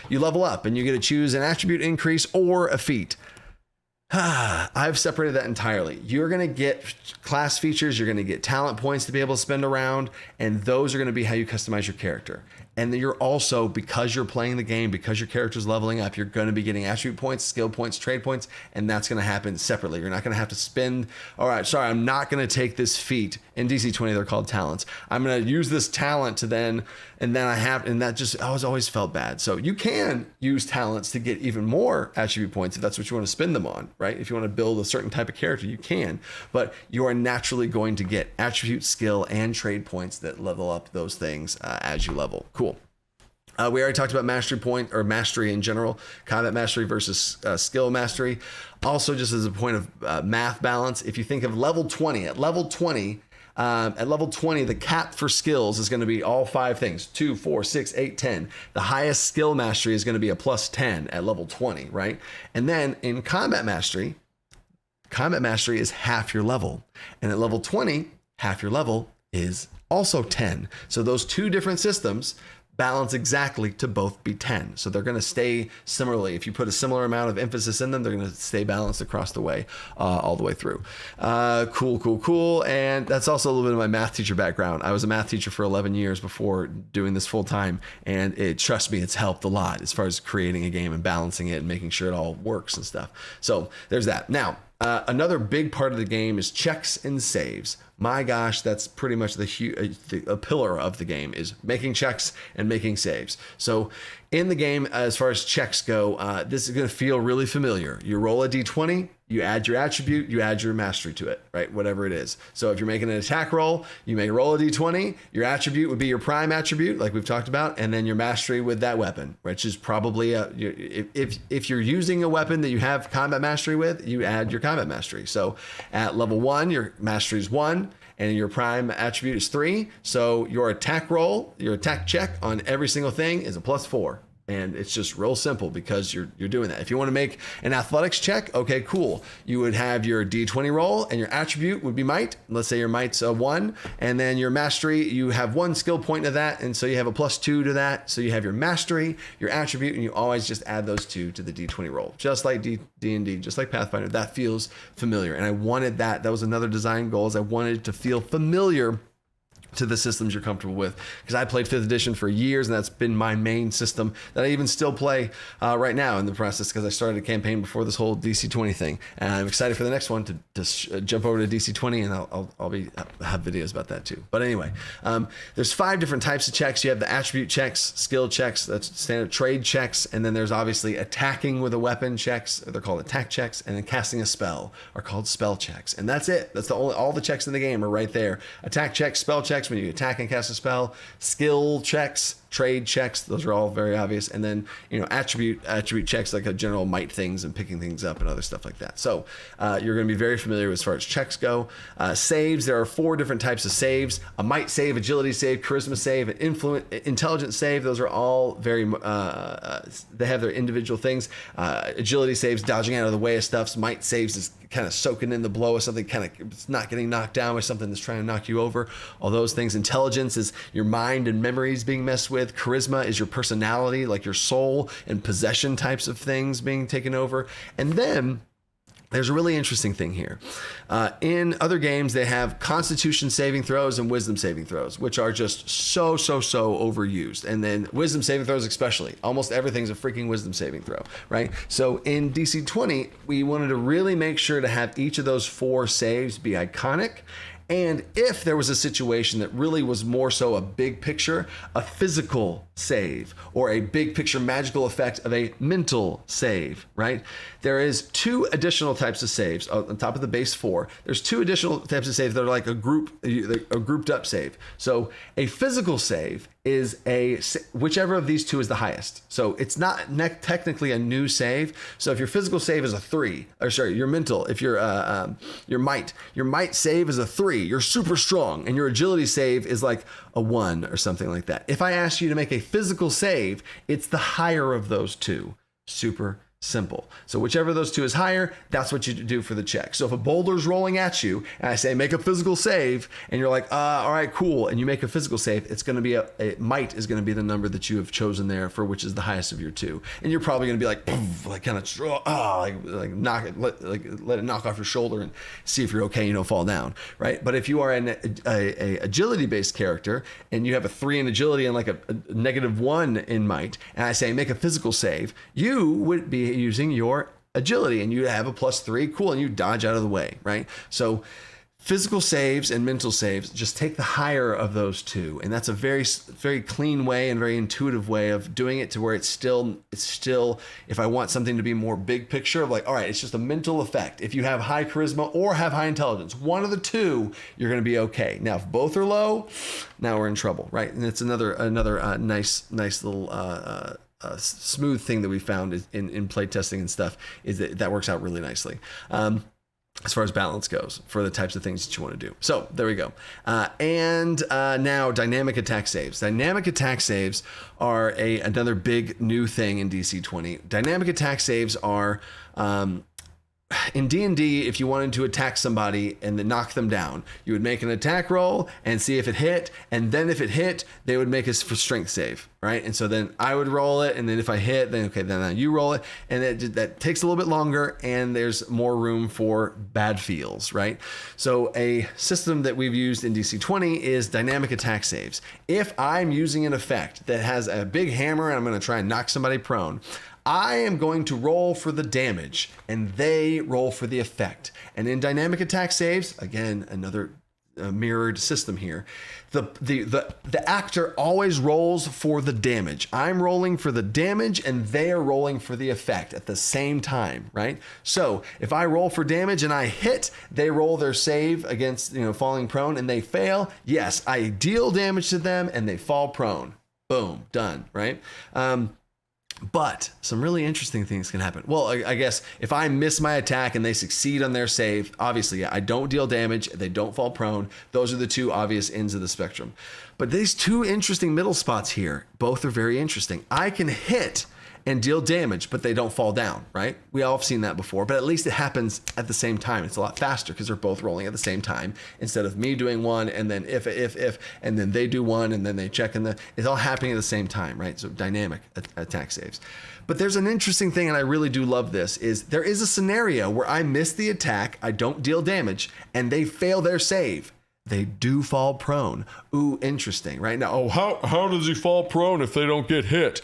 level up and you get to choose an attribute increase or a feat. I've separated that entirely. You're going to get class features, you're going to get talent points to be able to spend around, and those are going to be how you customize your character. And then you're also, because you're playing the game, because your character's leveling up, you're going to be getting attribute points, skill points, trade points, and that's going to happen separately. You're not going to have to spend, all right, sorry, I'm not going to take this feat. In DC20, they're called talents. I'm going to use this talent to then, and that just always felt bad. So you can use talents to get even more attribute points if that's what you want to spend them on, right? If you want to build a certain type of character, you can, but you are naturally going to get attribute, skill, and trade points that level up those things as you level. Cool. We already talked about mastery point or mastery in general, combat mastery versus skill mastery. Also, just as a point of math balance, if you think of level 20, at level 20, the cap for skills is going to be all 5 things, 2, 4, 6, 8, 10. The highest skill mastery is going to be a plus 10 at level 20, right? And then in combat mastery is half your level. And at level 20, half your level is also 10. So those two different systems balance exactly to both be 10. So they're going to stay similarly. If you put a similar amount of emphasis in them, they're going to stay balanced across the way, all the way through. Cool. And that's also a little bit of my math teacher background. I was a math teacher for 11 years before doing this full time. And trust me, it's helped a lot as far as creating a game and balancing it and making sure it all works and stuff. So there's that. Now, another big part of the game is checks and saves. My gosh, that's pretty much a pillar of the game, is making checks and making saves. So in the game, as far as checks go, this is going to feel really familiar. You roll a d20, you add your attribute, you add your mastery to it, right? Whatever it is. So if you're making an attack roll, you may roll a d20. Your attribute would be your prime attribute, like we've talked about, and then your mastery with that weapon, which is probably if you're using a weapon that you have combat mastery with, you add your combat mastery. So at level 1, your mastery is 1. And your prime attribute is 3. So your attack roll, your attack check on every single thing is a plus 4. And it's just real simple because you're doing that. If you want to make an athletics check, okay, cool. You would have your D20 roll and your attribute would be might. Let's say your might's a 1. And then your mastery, you have 1 skill point to that. And so you have a plus 2 to that. So you have your mastery, your attribute, and you always just add those 2 to the D20 roll. Just like D&D, just like Pathfinder. That feels familiar. And I wanted that. That was another design goal, is I wanted it to feel familiar to the systems you're comfortable with, because I played 5th edition for years, and that's been my main system that I even still play right now in the process, because I started a campaign before this whole DC20 thing, and I'm excited for the next one to jump over to DC20, and I'll have videos about that too. But anyway, there's 5 different types of checks. You have the attribute checks, skill checks, that's standard trade checks, and then there's obviously attacking with a weapon checks, they're called attack checks, and then casting a spell are called spell checks, and that's it. That's all the checks in the game are right there. Attack checks, spell checks when you attack and cast a spell, skill checks, trade checks, those are all very obvious, and then attribute checks, like a general might things and picking things up and other stuff like that. So you're going to be very familiar as far as checks go. Saves, there are 4 different types of saves: a might save, agility save, charisma save, an intelligence save. Those are all very they have their individual things. Agility saves, dodging out of the way of stuff. Might saves is kind of soaking in the blow of something, kind of it's not getting knocked down by something that's trying to knock you over. All those things. Intelligence is your mind and memories being messed with. Charisma is your personality, like your soul and possession types of things being taken over. And then there's a really interesting thing here. In other games, they have constitution saving throws and wisdom saving throws, which are just so overused. And then wisdom saving throws especially. Almost everything's a freaking wisdom saving throw, right? So in DC20, we wanted to really make sure to have each of those 4 saves be iconic. And if there was a situation that really was more so a big picture, a physical save, or a big picture magical effect of a mental save, right? There is 2 additional types of saves on top of the base 4. There's 2 additional types of saves that are like a grouped up save. So a physical save is whichever of these 2 is the highest. So it's not technically a new save. So if your physical save is a 3, or sorry, your mental, if your might save is a 3, you're super strong, and your agility save is like a 1 or something like that. If I ask you to make a physical save, it's the higher of those 2. Super Simple. So whichever of those two is higher, that's what you do for the check. So if a boulder's rolling at you and I say make a physical save, and you're like, all right, cool, and you make a physical save, it's going to be a might is going to be the number that you have chosen there for which is the highest of your two, and you're probably going to be like, poof, like kind of like knock it, let it knock off your shoulder and see if you're okay, you don't fall down, right? But if you are an agility based character and you have a 3 in agility and like a -1 in might, and I say make a physical save, you would be using your agility and you have a +3, cool, and you dodge out of the way, right? So physical saves and mental saves, just take the higher of those two, and that's a very clean way and very intuitive way of doing it to where it's still if I want something to be more big picture of like, all right, it's just a mental effect. If you have high charisma or have high intelligence, one of the two, you're going to be okay. Now if both are low, now we're in trouble, right? And it's another nice little smooth thing that we found is in play testing and stuff is that works out really nicely as far as balance goes for the types of things that you want to do. So there we go. Now dynamic attack saves. Dynamic attack saves are another big new thing in DC20. Dynamic attack saves are in D&D, if you wanted to attack somebody and then knock them down, you would make an attack roll and see if it hit. And then if it hit, they would make a strength save, right? And so then I would roll it. And then if I hit, then okay, then you roll it. And that takes a little bit longer and there's more room for bad feels, right? So a system that we've used in DC20 is dynamic attack saves. If I'm using an effect that has a big hammer and I'm going to try and knock somebody prone, I am going to roll for the damage and they roll for the effect. And in dynamic attack saves, again, another mirrored system here, the actor always rolls for the damage. I'm rolling for the damage and they are rolling for the effect at the same time, right? So if I roll for damage and I hit, they roll their save against, falling prone and they fail. Yes, I deal damage to them and they fall prone. Boom, done, right? But some really interesting things can happen. Well, I guess if I miss my attack and they succeed on their save, obviously I don't deal damage, they don't fall prone. Those are the two obvious ends of the spectrum. But these two interesting middle spots here, both are very interesting. I can hit and deal damage, but they don't fall down, right? We all have seen that before, but at least it happens at the same time. It's a lot faster because they're both rolling at the same time instead of me doing one and then if, and then they do one and then they check and it's all happening at the same time, right? So dynamic attack saves. But there's an interesting thing, and I really do love this, is there is a scenario where I miss the attack, I don't deal damage, and they fail their save. They do fall prone. Ooh, interesting, right? Now, how does he fall prone if they don't get hit?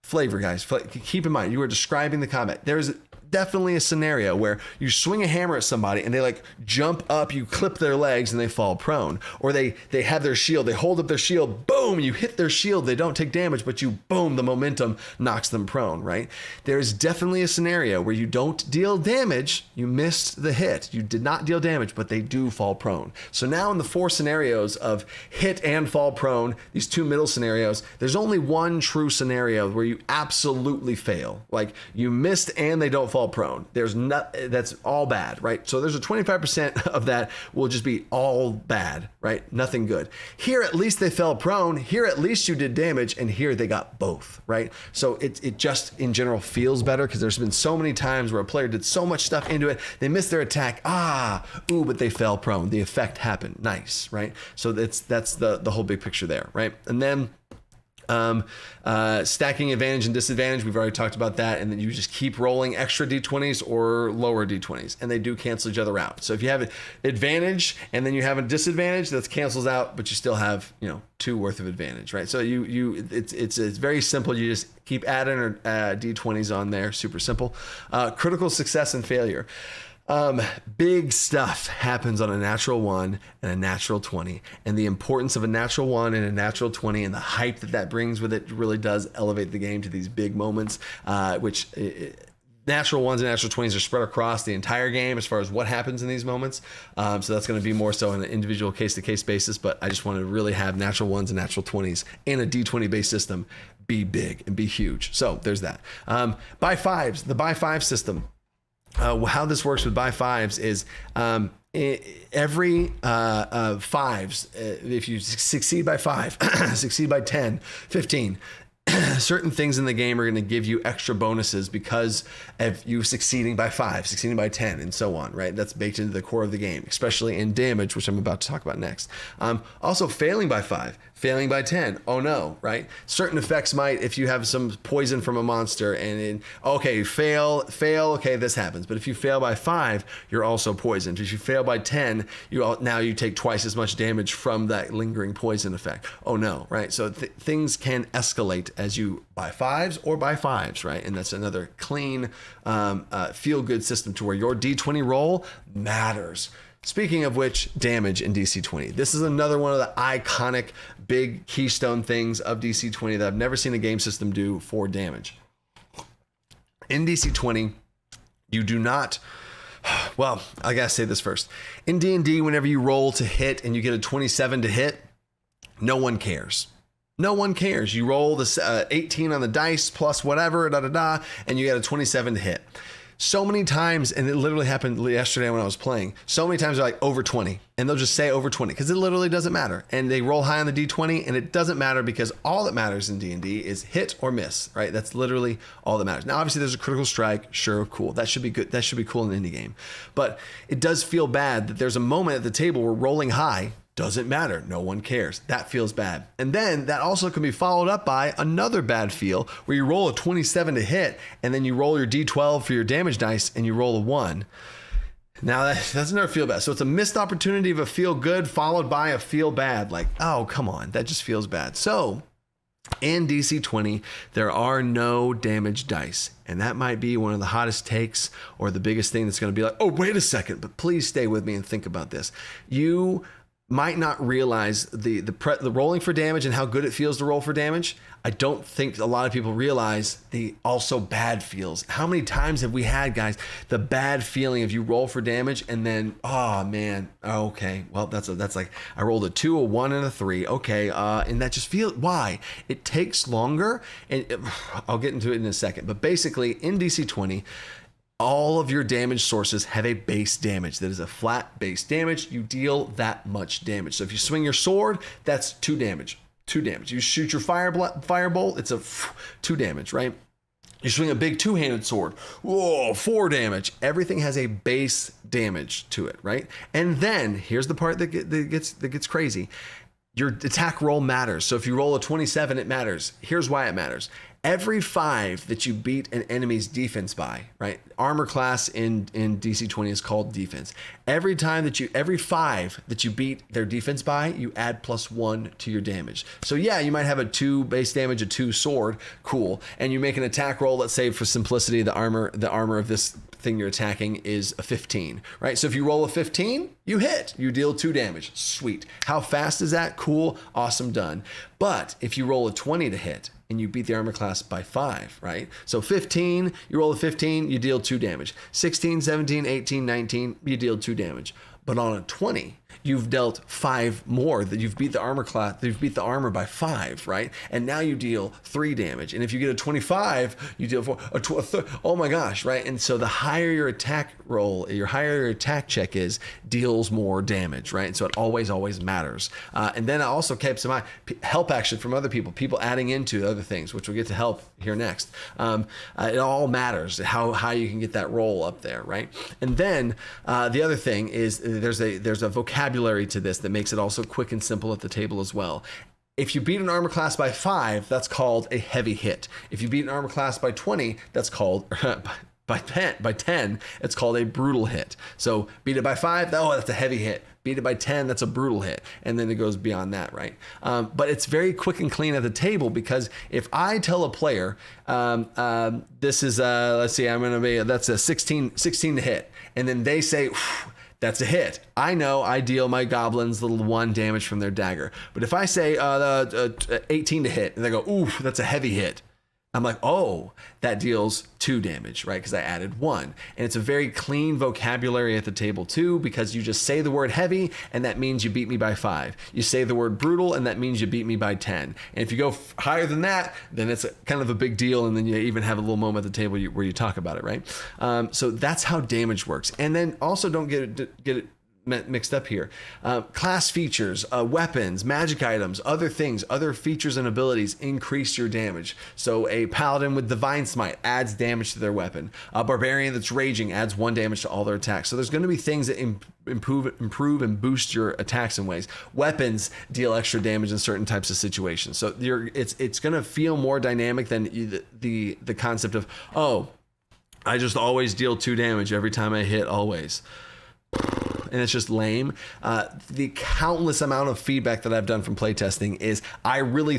Flavor, guys. Keep in mind, you are describing the combat. There's definitely a scenario where you swing a hammer at somebody and they like jump up, you clip their legs and they fall prone. Or they have their shield, they hold up their shield, boom, you hit their shield, they don't take damage, but you, boom, the momentum knocks them prone, right? There's definitely a scenario where you don't deal damage, you missed the hit. You did not deal damage, but they do fall prone. So now in the 4 scenarios of hit and fall prone, these 2 middle scenarios, there's only one true scenario where you absolutely fail. Like you missed and they don't fall prone. That's all bad, right? So there's a 25% of that will just be all bad, right? Nothing good. Here, at least they fell prone. Here, at least you did damage. And here they got both, right? So it just in general feels better because there's been so many times where a player did so much stuff into it. They missed their attack. But they fell prone. The effect happened. Nice, right? So that's the whole big picture there, right? And then stacking advantage and disadvantage, we've already talked about that, and then you just keep rolling extra d20s or lower d20s, and they do cancel each other out. So if you have an advantage and then you have a disadvantage, that cancels out, but you still have 2 worth of advantage, right? So it's very simple. You just keep adding d20s on there. Super simple. Critical success and failure. Big stuff happens on a natural 1 and a natural 20, and the importance of a natural 1 and a natural 20 and the hype that brings with it really does elevate the game to these big moments, which natural 1s and natural 20s are spread across the entire game as far as what happens in these moments. So that's going to be more so on an individual case-to-case basis, but I just want to really have natural 1s and natural 20s in a D20 based system be big and be huge. So there's that. By 5s, the by 5 system. How this works with by 5s is every 5s, if you succeed by 5, succeed by 10, 15, certain things in the game are going to give you extra bonuses because of you succeeding by 5, succeeding by 10, and so on, right? That's baked into the core of the game, especially in damage, which I'm about to talk about next. Also, failing by 5, failing by 10. Oh no, right? Certain effects might, if you have some poison from a monster and okay, fail, okay, this happens. But if you fail by 5, you're also poisoned. If you fail by 10, now you take twice as much damage from that lingering poison effect. Oh no, right? So things can escalate as you buy 5s or buy 5s, right? And that's another clean, feel-good system to where your D20 roll matters. Speaking of which, damage in DC20. This is another one of the iconic big keystone things of DC20 that I've never seen a game system do for damage. In DC20, you do not... Well, I gotta say this first. In D&D, whenever you roll to hit and you get a 27 to hit, no one cares. No one cares. You roll this 18 on the dice plus whatever, and you get a 27 to hit. So many times, and it literally happened yesterday when I was playing, so many times they're like over 20, and they'll just say over 20 because it literally doesn't matter. And they roll high on the D20, and it doesn't matter because all that matters in D&D is hit or miss, right? That's literally all that matters. Now, obviously, there's a critical strike. Sure, cool. That should be good. That should be cool in an indie game. But it does feel bad that there's a moment at the table where rolling high doesn't matter. No one cares. That feels bad. And then that also can be followed up by another bad feel where you roll a 27 to hit and then you roll your D12 for your damage dice and you roll a 1. Now that's another feel bad. So it's a missed opportunity of a feel good followed by a feel bad. Like, oh, come on. That just feels bad. So in DC20, there are no damage dice. And that might be one of the hottest takes or the biggest thing that's going to be like, oh, wait a second, but please stay with me and think about this. You might not realize the rolling for damage and how good it feels to roll for damage. I don't think a lot of people realize the also bad feels. How many times have we had, guys, the bad feeling of you roll for damage and then, oh man, okay, well that's like I rolled a 2, a 1, and a 3. Okay, and that just feels why it takes longer, and I'll get into it in a second. But basically, in DC20. All of your damage sources have a base damage. That is a flat base damage. You deal that much damage. So if you swing your sword, that's 2 damage. 2 damage. You shoot your firebolt, it's a 2 damage, right? You swing a big 2-handed sword, whoa, 4 damage. Everything has a base damage to it, right? And then here's the part that gets crazy. Your attack roll matters. So if you roll a 27, it matters. Here's why it matters. Every 5 that you beat an enemy's defense by, right? Armor class in DC20 is called defense. Every 5 that you beat their defense by, you add +1 to your damage. So yeah, you might have a 2 base damage, a 2 sword, cool. And you make an attack roll, let's say for simplicity, the armor of this thing you're attacking is a 15, right? So if you roll a 15, you hit, you deal 2 damage. Sweet. How fast is that? Cool. Awesome. Done. But if you roll a 20 to hit and you beat the armor class by 5, right? So 15, you roll a 15, you deal 2 damage. 16, 17, 18, 19, you deal 2 damage. But on a 20, you've dealt 5 more, that you've beat the armor class, you've beat the armor by 5, right? And now you deal 3 damage. And if you get a 25, you deal 4, oh my gosh, right? And so the higher your attack roll, your higher your attack check is, deals more damage, right? And so it always matters. And then it also keeps in mind help action from other people adding into other things, which we'll get to help here next. It all matters how high you can get that roll up there, right? And then the other thing is there's a vocabulary to this that makes it also quick and simple at the table as well. If you beat an armor class by 5, that's called a heavy hit. If you beat an armor class by 20, that's called by 10, it's called a brutal hit. So beat it by 5, oh, that's a heavy hit. Beat it by 10, that's a brutal hit. And then it goes beyond that, right? But it's very quick and clean at the table, because if I tell a player, this is, let's see, that's a 16 to hit. And then they say, that's a hit. I know I deal my goblins little 1 damage from their dagger. But if I say 18 to hit, and they go, ooh, that's a heavy hit, I'm like, oh, that deals 2 damage, right? Because I added 1. And it's a very clean vocabulary at the table too, because you just say the word heavy, and that means you beat me by 5. You say the word brutal, and that means you beat me by 10. And if you go higher than that, then it's kind of a big deal, and then you even have a little moment at the table where you talk about it, right? So that's how damage works. And then also don't get it mixed up here. Class features, weapons, magic items, other things, other features and abilities increase your damage. So a paladin with divine smite adds damage to their weapon. A barbarian that's raging adds 1 damage to all their attacks. So there's going to be things that improve and boost your attacks in ways. Weapons deal extra damage in certain types of situations. So it's going to feel more dynamic than the concept of, oh, I just always deal 2 damage every time I hit, always. And it's just lame. The countless amount of feedback that I've done from playtesting is I really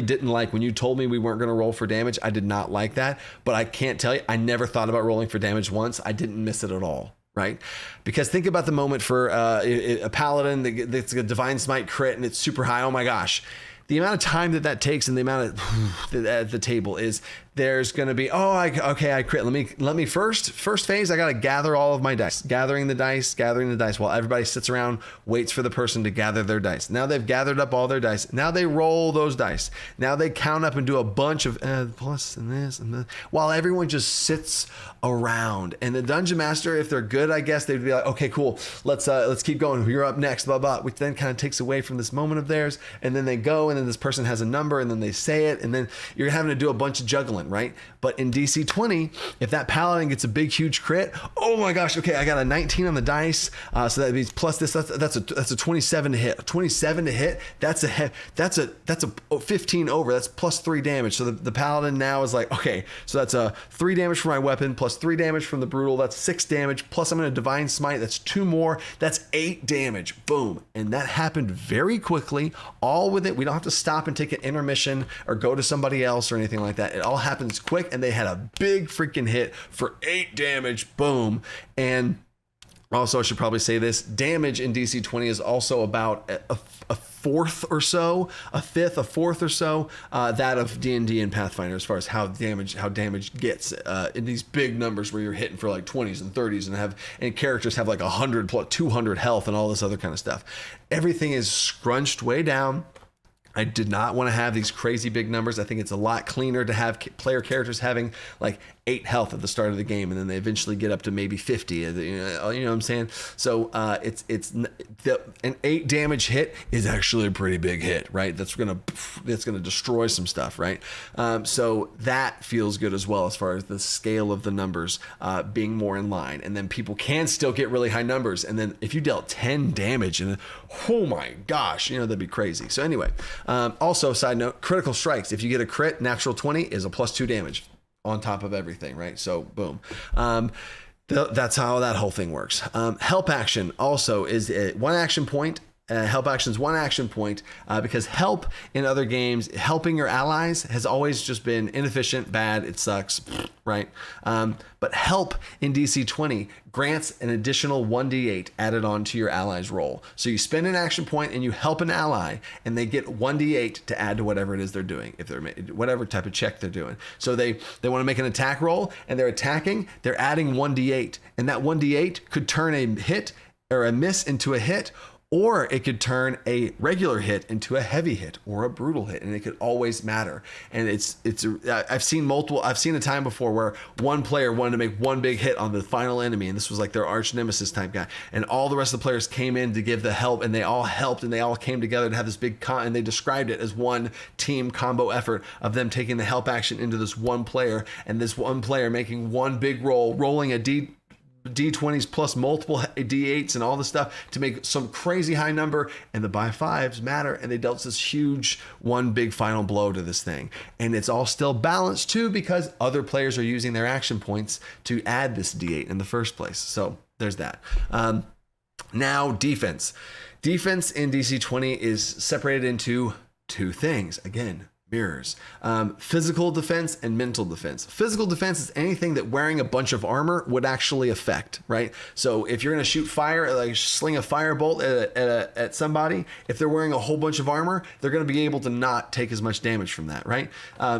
didn't like when you told me we weren't going to roll for damage. I did not like that, but I can't tell you, I never thought about rolling for damage once. I didn't miss it at all. Right? Because think about the moment for a paladin that's a divine smite crit and it's super high. Oh my gosh. The amount of time that takes and the amount of at the table is there's going to be, I crit. Let me first phase, I got to gather all of my dice, gathering the dice while everybody sits around, waits for the person to gather their dice. Now they've gathered up all their dice. Now they roll those dice. Now they count up and do a bunch of plus and this and that, while everyone just sits around. And the dungeon master, if they're good, I guess they'd be like, okay, cool. Let's keep going. You're up next, blah, blah, which then kind of takes away from this moment of theirs. And then they go, and then this person has a number, and then they say it, and then you're having to do a bunch of juggling, right? But in DC20, if that paladin gets a big, huge crit, oh my gosh, okay, I got a 19 on the dice, so that means plus this, that's a 27 to hit. A 27 to hit, that's a 15 over, that's plus 3 damage. So the paladin now is like, okay, so that's a 3 damage from my weapon, plus 3 damage from the brutal, that's 6 damage, plus I'm going to divine smite, that's 2 more, that's 8 damage, boom. And that happened very quickly, all with it. We don't have to stop and take an intermission or go to somebody else or anything like that. It all happens quick, and they had a big freaking hit for 8 damage, boom. And also, I should probably say this, damage in DC20 is also about a fourth or so, a fifth, a fourth or so, that of D&D and Pathfinder, as far as how damage gets in these big numbers where you're hitting for like 20s and 30s and characters have like 100 plus 200 health and all this other kind of stuff. Everything is scrunched way down. I did not want to have these crazy big numbers. I think it's a lot cleaner to have player characters having like 8 health at the start of the game, and then they eventually get up to maybe 50. You know what I'm saying? So an 8 damage hit is actually a pretty big hit, right? That's gonna destroy some stuff, right? So that feels good as well as far as the scale of the numbers being more in line, and then people can still get really high numbers. And then if you dealt 10 damage, and oh my gosh, that'd be crazy. So anyway. Also, side note, critical strikes. If you get a crit, natural 20 is a plus 2 damage on top of everything, right? So boom. That's how that whole thing works. Help action also is one action point. Help action is one action point because help in other games, helping your allies has always just been inefficient, bad, it sucks, right? But help in DC20 grants an additional 1d8 added on to your ally's roll. So you spend an action point and you help an ally, and they get 1d8 to add to whatever it is they're doing, if they're whatever type of check they're doing. So they want to make an attack roll, and they're attacking, they're adding 1d8, and that 1d8 could turn a hit or a miss into a hit, or it could turn a regular hit into a heavy hit or a brutal hit, and it could always matter. And I've seen a time before where one player wanted to make one big hit on the final enemy, and this was like their arch nemesis type guy, and all the rest of the players came in to give the help, and they all helped, and they all came together to have this big and they described it as one team combo effort of them taking the help action into this one player, and this one player making one big roll, rolling a D20s plus multiple D8s and all this stuff to make some crazy high number, and the by 5s matter, and they dealt this huge one big final blow to this thing. And it's all still balanced too, because other players are using their action points to add this D8 in the first place. So there's that. Now defense in DC20 is separated into 2 things. Again, mirrors. Physical defense and mental defense. Physical defense is anything that wearing a bunch of armor would actually affect, right? So if you're going to shoot fire, like sling a firebolt at somebody, if they're wearing a whole bunch of armor, they're going to be able to not take as much damage from that, right?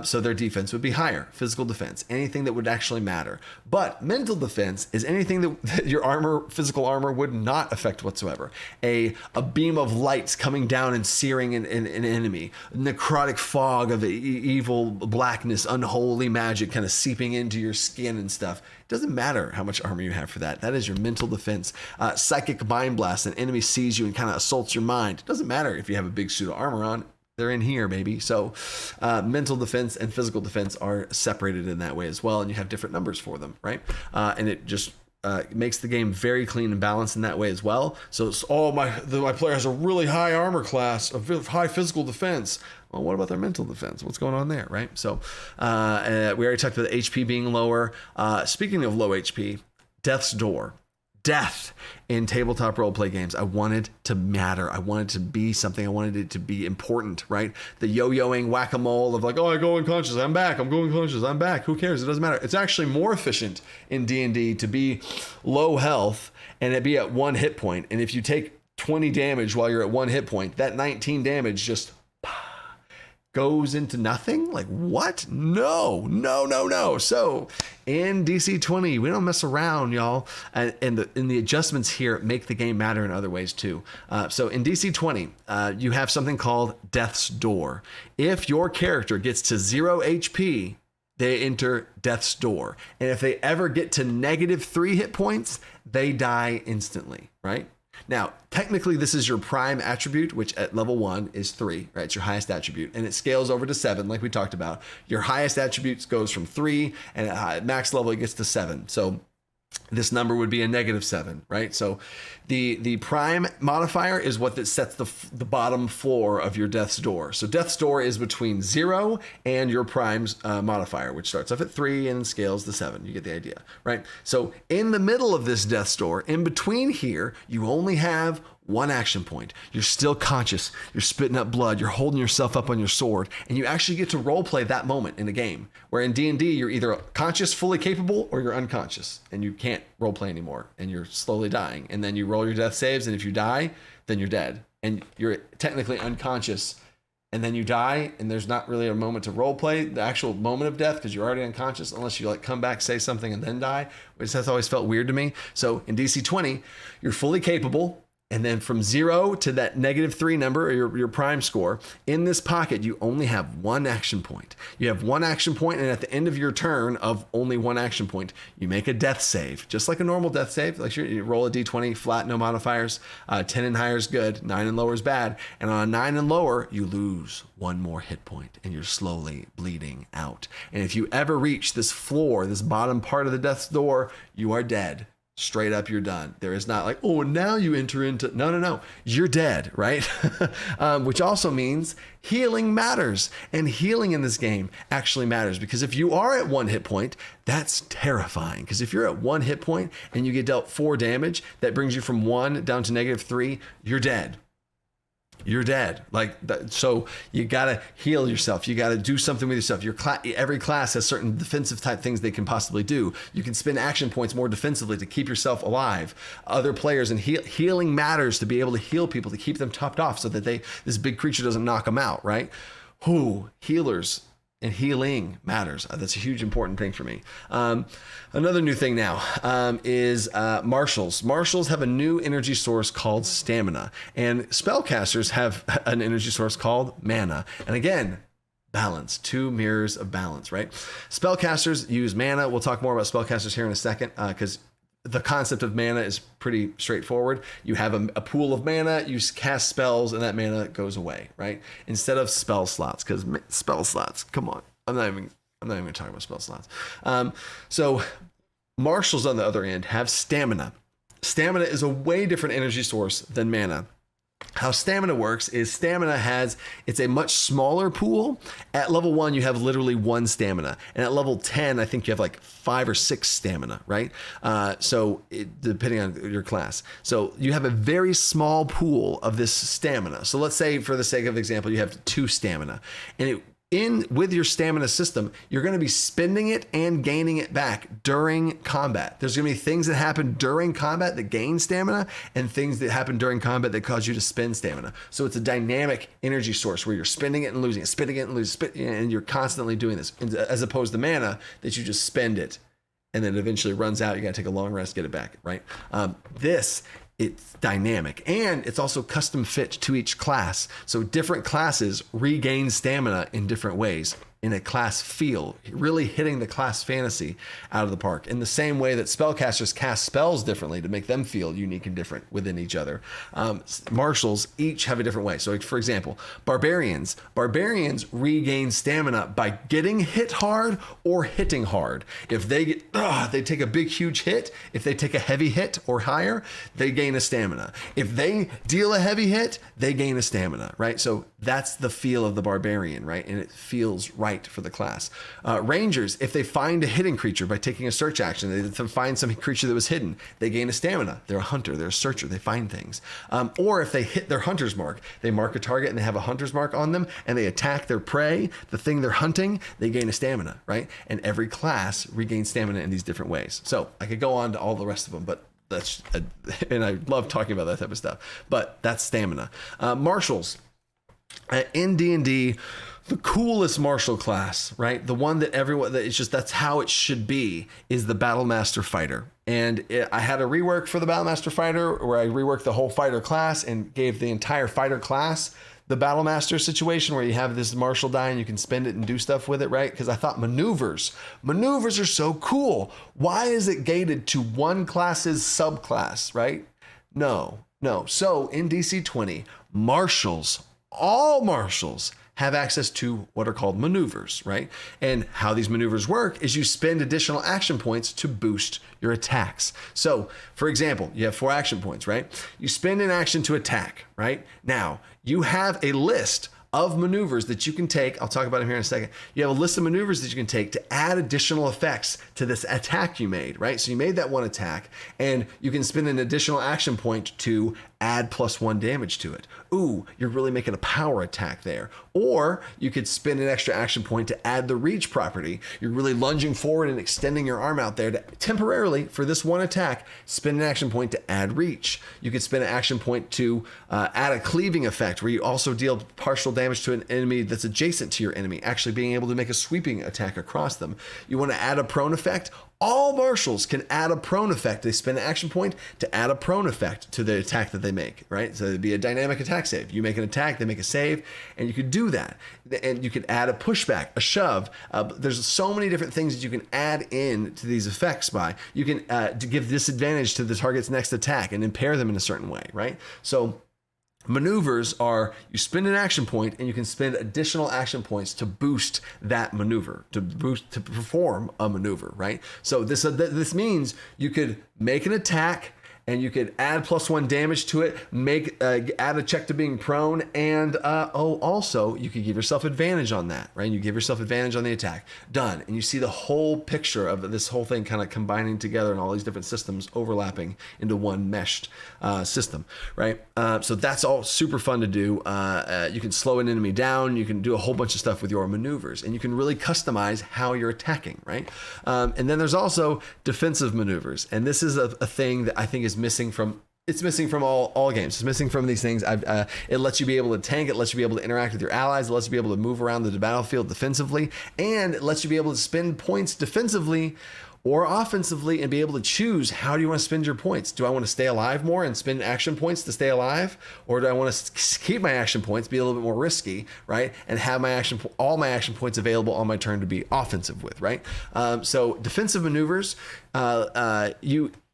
So their defense would be higher. Physical defense, anything that would actually matter. But mental defense is anything that your physical armor would not affect whatsoever. A beam of lights coming down and searing an enemy, necrotic fog fog of evil blackness, unholy magic kind of seeping into your skin and stuff. It doesn't matter how much armor you have for that. That is your mental defense. Psychic mind blast, an enemy sees you and kind of assaults your mind. It doesn't matter if you have a big suit of armor on. They're in here, baby. So mental defense and physical defense are separated in that way as well. And you have different numbers for them, right? And it just makes the game very clean and balanced in that way as well. So it's, my player has a really high armor class, a high physical defense. Well, what about their mental defense? What's going on there, right? So we already talked about the HP being lower. Speaking of low HP, Death's Door. Death in tabletop roleplay games. I wanted to matter. I wanted to be something. I wanted it to be important, right? The yo-yoing whack-a-mole of like, oh, I go unconscious. I'm back. I'm going unconscious. I'm back. Who cares? It doesn't matter. It's actually more efficient in D&D to be low health and it be at 1 hit point. And if you take 20 damage while you're at 1 hit point, that 19 damage just goes into nothing? Like what? No. So in DC20, we don't mess around, y'all. And the adjustments here make the game matter in other ways too. So in DC20, you have something called Death's Door. If your character gets to 0 HP, they enter Death's Door. And if they ever get to -3 hit points, they die instantly, right? Now, technically, this is your prime attribute, which at level 1 is 3, right? It's your highest attribute, and it scales over to 7, like we talked about. Your highest attribute goes from 3, and at max level, it gets to 7. So this number would be a -7, right? So the prime modifier is what that sets the bottom floor of your Death's Door. So Death's Door is between 0 and your prime's modifier, which starts off at 3 and scales to 7. You get the idea, right? So in the middle of this Death's Door, in between here, you only have 1 action point. You're still conscious. You're spitting up blood. You're holding yourself up on your sword, and you actually get to roleplay that moment in the game. Where in D&D, you're either conscious, fully capable, or you're unconscious, and you can't roleplay anymore, and you're slowly dying. And then you roll your death saves, and if you die, then you're dead, and you're technically unconscious. And then you die, and there's not really a moment to roleplay the actual moment of death because you're already unconscious, unless you like come back, say something, and then die, which has always felt weird to me. So in DC20, you're fully capable. And then from 0 to that -3 number, or your prime score, in this pocket, you only have 1 action point. You have 1 action point, and at the end of your turn of only 1 action point, you make a death save, just like a normal death save. Like you roll a D20, flat, no modifiers. 10 and higher is good, 9 and lower is bad. And on a 9 and lower, you lose 1 more hit point, and you're slowly bleeding out. And if you ever reach this floor, this bottom part of the Death's Door, you are dead. Straight up, you're done. There is not like, oh, now you enter into, no. You're dead, right? Which also means healing matters. And healing in this game actually matters, because if you are at 1 hit point, that's terrifying. Because if you're at 1 hit point and you get dealt 4 damage, that brings you from 1 down to -3, you're dead. You're dead. Like that, so you got to heal yourself. You got to do something with yourself. Every class has certain defensive type things they can possibly do. You can spend action points more defensively to keep yourself alive. Other players, and healing matters to be able to heal people, to keep them topped off so that this big creature doesn't knock them out, right? Healers and healing matters. That's a huge important thing for me. Another new thing now is marshals. Marshals have a new energy source called stamina, and spellcasters have an energy source called mana. And again, balance, 2 mirrors of balance, right? Spellcasters use mana. We'll talk more about spellcasters here in a second, because the concept of mana is pretty straightforward. You have a pool of mana, you cast spells, and that mana goes away, right? Instead of spell slots, because spell slots, come on. I'm not even going to talk about spell slots. So marshals, on the other end, have stamina. Stamina is a way different energy source than mana. How stamina works is it's a much smaller pool. At level 1, you have literally 1 stamina. And at level 10, I think you have like 5 or 6 stamina, right? Depending on your class. So you have a very small pool of this stamina. So let's say, for the sake of example, you have 2 stamina. And with your stamina system, you're going to be spending it and gaining it back during combat. There's going to be things that happen during combat that gain stamina, and things that happen during combat that cause you to spend stamina. So it's a dynamic energy source where you're spending it and losing it, spending it and losing it, and you're constantly doing this, as opposed to mana that you just spend it and then it eventually runs out. You got to take a long rest, get it back, right? This it's dynamic, and it's also custom fit to each class. So different classes regain stamina in different ways in a class feel, really hitting the class fantasy out of the park in the same way that spellcasters cast spells differently to make them feel unique and different within each other. Marshals each have a different way. So for example, barbarians regain stamina by getting hit hard or hitting hard. If they get, they take a big, huge hit. If they take a heavy hit or higher, they gain a stamina. If they deal a heavy hit, they gain a stamina, right? So that's the feel of the barbarian, right? And it feels right for the class. Rangers, if they find a hidden creature by taking a search action, they find some creature that was hidden, they gain a stamina. They're a hunter, they're a searcher, they find things. Or if they hit their hunter's mark, they mark a target and they have a hunter's mark on them and they attack their prey, the thing they're hunting, they gain a stamina, right? And every class regains stamina in these different ways. So I could go on to all the rest of them, but and I love talking about that type of stuff, but that's stamina. Marshals, in D&D, the coolest martial class, right? The one that everyone, that it's just, that's how it should be, is the Battlemaster Fighter. And I had a rework for the Battlemaster Fighter where I reworked the whole fighter class and gave the entire fighter class the Battlemaster situation where you have this martial die and you can spend it and do stuff with it, right? Because I thought maneuvers are so cool. Why is it gated to one class's subclass, right? No. So in DC20, all marshals have access to what are called maneuvers, right? And how these maneuvers work is you spend additional action points to boost your attacks. So, for example, you have 4 action points, right? You spend an action to attack, right? Now, you have a list of maneuvers that you can take. I'll talk about them here in a second. You have a list of maneuvers that you can take to add additional effects to this attack you made, right? So you made that one attack and you can spend an additional action point to add +1 damage to it. Ooh, you're really making a power attack there. Or you could spend an extra action point to add the reach property. You're really lunging forward and extending your arm out there to temporarily, for this one attack, spend an action point to add reach. You could spend an action point to add a cleaving effect where you also deal partial damage to an enemy that's adjacent to your enemy, actually being able to make a sweeping attack across them. You want to add a prone effect? All marshals can add a prone effect. They spend an action point to add a prone effect to the attack that they make, right? So it'd be a dynamic attack save. You make an attack, they make a save, and you could do that. And you could add a pushback, a shove. There's so many different things that you can add in to these effects by. You can to give disadvantage to the target's next attack and impair them in a certain way, right? So maneuvers are, you spend an action point and you can spend additional action points to boost that maneuver, to perform a maneuver, right? So this means you could make an attack and you could add +1 damage to it, add a check to being prone, and also you could give yourself advantage on that, right? You give yourself advantage on the attack. Done. And you see the whole picture of this whole thing kind of combining together and all these different systems overlapping into one meshed system, right? So that's all super fun to do. You can slow an enemy down. You can do a whole bunch of stuff with your maneuvers, and you can really customize how you're attacking, right? And then there's also defensive maneuvers, and this is a thing that I think is missing from all games. It's missing from these things. It lets you be able to tank. It lets you be able to interact with your allies. It lets you be able to move around the battlefield defensively, and it lets you be able to spend points defensively or offensively and be able to choose, how do you want to spend your points? Do I want to stay alive more and spend action points to stay alive? Or do I want to keep my action points, be a little bit more risky, right? And have all my action points available on my turn to be offensive with, right? So defensive maneuvers,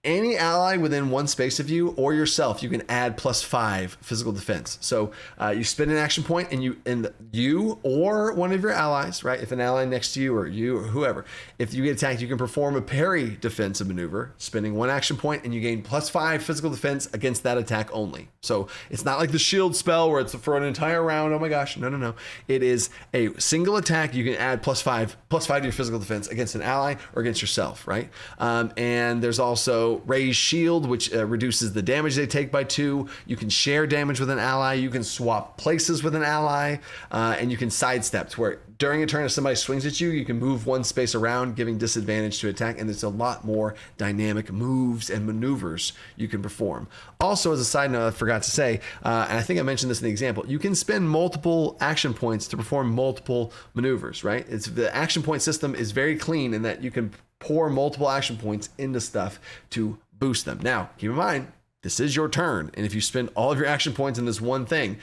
any ally within one space of you or yourself, you can add +5 physical defense. So you spend an action point, and you or one of your allies, right? If an ally next to you or whoever, if you get attacked, you can perform a parry defensive maneuver, spending 1 action point, and you gain +5 physical defense against that attack only. So it's not like the shield spell where it's for an entire round. Oh my gosh, no. It is a single attack. You can add +5 to your physical defense against an ally or against yourself, right? And there's also raise shield, which reduces the damage they take by 2. You can share damage with an ally. You can swap places with an ally, and you can sidestep to where during a turn, if somebody swings at you, you can move 1 space around, giving disadvantage to attack. And there's a lot more dynamic moves and maneuvers you can perform. Also, as a side note, I forgot to say, and I think I mentioned this in the example, you can spend multiple action points to perform multiple maneuvers, right? The action point system is very clean in that you can pour multiple action points into stuff to boost them. Now, keep in mind, this is your turn. And if you spend all of your action points in this one thing,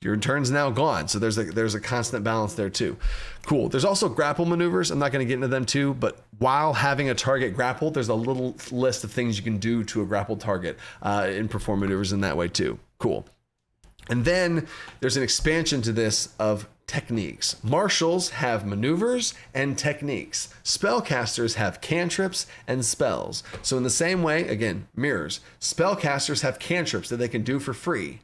your turn's now gone. So there's a constant balance there too. Cool. There's also grapple maneuvers. I'm not going to get into them too, but while having a target grappled, there's a little list of things you can do to a grappled target and perform maneuvers in that way too. Cool. And then there's an expansion to this of techniques. Marshals have maneuvers and techniques. Spellcasters have cantrips and spells. So in the same way, again, mirrors. Spellcasters have cantrips that they can do for free.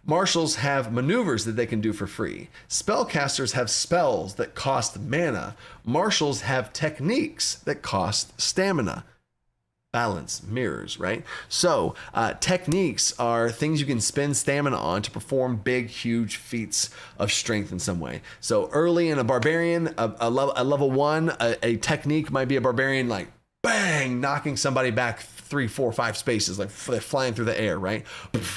Marshals have maneuvers that they can do for free. Spellcasters have spells that cost mana. Marshals have techniques that cost stamina. Balance, mirrors, right? So techniques are things you can spend stamina on to perform big, huge feats of strength in some way. So early in a barbarian, a level 1, a technique might be a barbarian like bang, knocking somebody back 3, 4, 5 spaces, like flying through the air, right?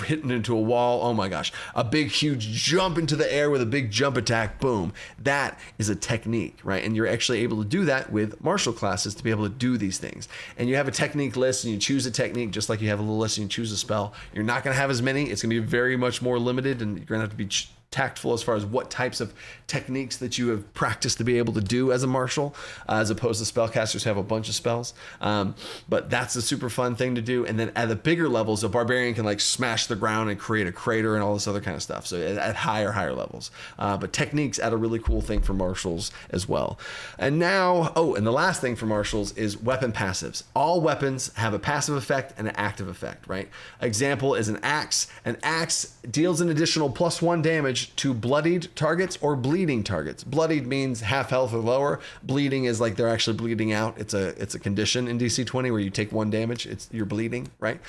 Hitting into a wall. Oh my gosh. A big, huge jump into the air with a big jump attack. Boom. That is a technique, right? And you're actually able to do that with martial classes to be able to do these things. And you have a technique list and you choose a technique just like you have a little list and you choose a spell. You're not going to have as many. It's going to be very much more limited and you're going to have to be tactful as far as what types of techniques that you have practiced to be able to do as a martial, as opposed to spellcasters who have a bunch of spells. But that's a super fun thing to do. And then at the bigger levels, a barbarian can like smash the ground and create a crater and all this other kind of stuff. So at higher levels. But techniques add a really cool thing for martials as well. And now, and the last thing for martials is weapon passives. All weapons have a passive effect and an active effect, right? Example is an axe. An axe deals an additional +1 damage to bloodied targets or bleeding targets. Bloodied means half health or lower. Bleeding is like they're actually bleeding out. It's a condition in DC20 where you take 1 damage. You're bleeding, right?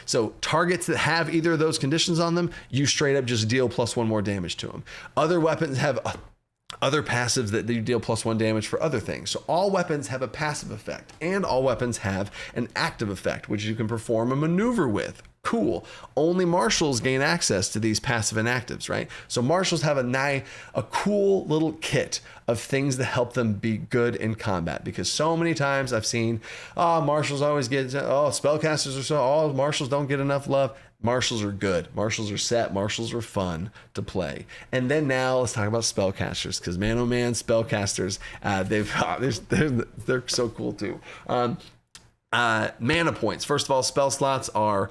So targets that have either of those conditions on them, you straight up just deal +1 more damage to them. Other weapons have other passives that you deal +1 damage for other things. So all weapons have a passive effect and all weapons have an active effect, which you can perform a maneuver with. Cool. Only marshals gain access to these passive and actives, right? So marshals have a cool little kit of things that help them be good in combat, because so many times I've seen, marshals always get, spellcasters are marshals don't get enough love. Marshals are good. Marshals are set. Marshals are fun to play. And then now let's talk about spellcasters, because man, oh man, spellcasters, they're so cool too. Mana points. First of all, spell slots are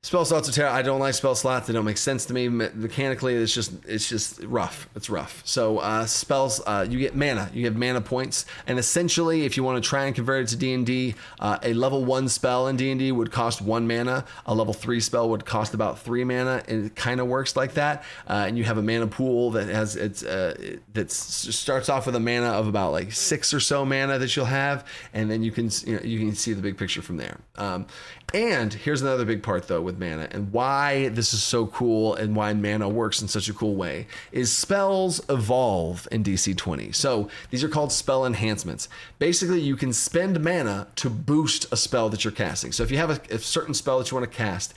terrible. I don't like spell slots. They don't make sense to me. Mechanically, it's just rough. It's rough. So spells, you get mana. You have mana points. And essentially, if you want to try and convert it to D&D, a level 1 spell in D&D would cost 1 mana. A level 3 spell would cost about 3 mana. And it kind of works like that. And you have a mana pool that has that starts off with a mana of about like 6 or so mana that you'll have, and then you can see the big picture from there. And here's another big part though with mana, and why this is so cool and why mana works in such a cool way is spells evolve in DC20. So these are called spell enhancements. Basically, you can spend mana to boost a spell that you're casting. So if you have a certain spell that you want to cast,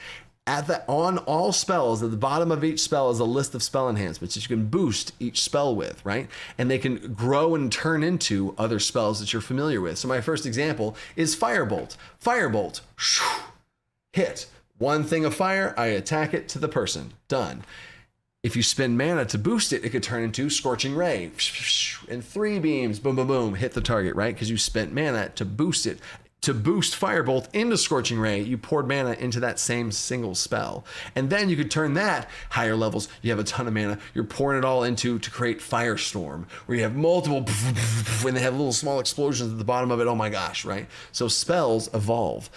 on all spells, at the bottom of each spell is a list of spell enhancements that you can boost each spell with, right? And they can grow and turn into other spells that you're familiar with. So my first example is Firebolt. Firebolt, hit. 1 thing of fire, I attack it to the person. Done. If you spend mana to boost it, it could turn into Scorching Ray. And 3 beams, boom, boom, boom, hit the target, right? Because you spent mana to boost it. To boost Firebolt into Scorching Ray, you poured mana into that same single spell. And then you could turn that higher levels. You have a ton of mana. You're pouring it all to create Firestorm, where you have multiple, and they have little small explosions at the bottom of it. Oh my gosh, right? So spells evolve.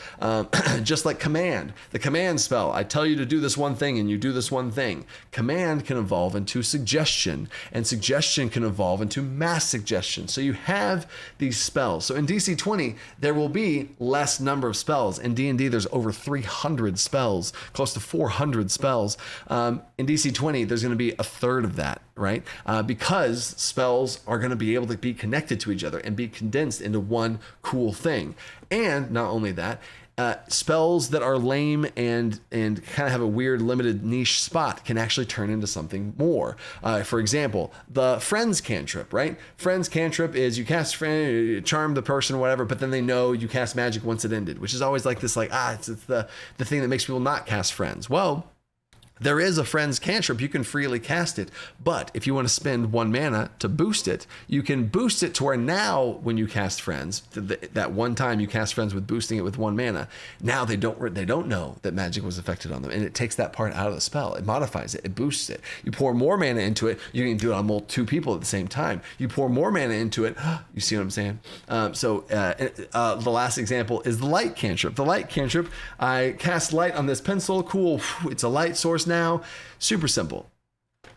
Just like command. The command spell, I tell you to do this one thing and you do this one thing. Command can evolve into suggestion, and suggestion can evolve into mass suggestion. So you have these spells. So in DC20, there will be less number of spells. In D&D, there's over 300 spells, close to 400 spells. In DC20, there's going to be a third of that, right? Because spells are going to be able to be connected to each other and be condensed into one cool thing. And not only that, spells that are lame and kind of have a weird limited niche spot can actually turn into something more. For example, the Friends cantrip, right? Friends cantrip is you cast friend, charm the person or whatever, but then they know you cast magic once it ended, which is always like this, like, it's the thing that makes people not cast Friends. Well, there is a Friends cantrip. You can freely cast it, but if you want to spend 1 mana to boost it, you can boost it to where now when you cast Friends, that one time you cast Friends with boosting it with 1 mana, now they don't know that magic was affected on them, and it takes that part out of the spell. It modifies it. It boosts it. You pour more mana into it. You can do it on 2 people at the same time. You pour more mana into it. You see what I'm saying? The last example is the Light cantrip. The Light cantrip, I cast light on this pencil. Cool. It's a light source now. Super simple.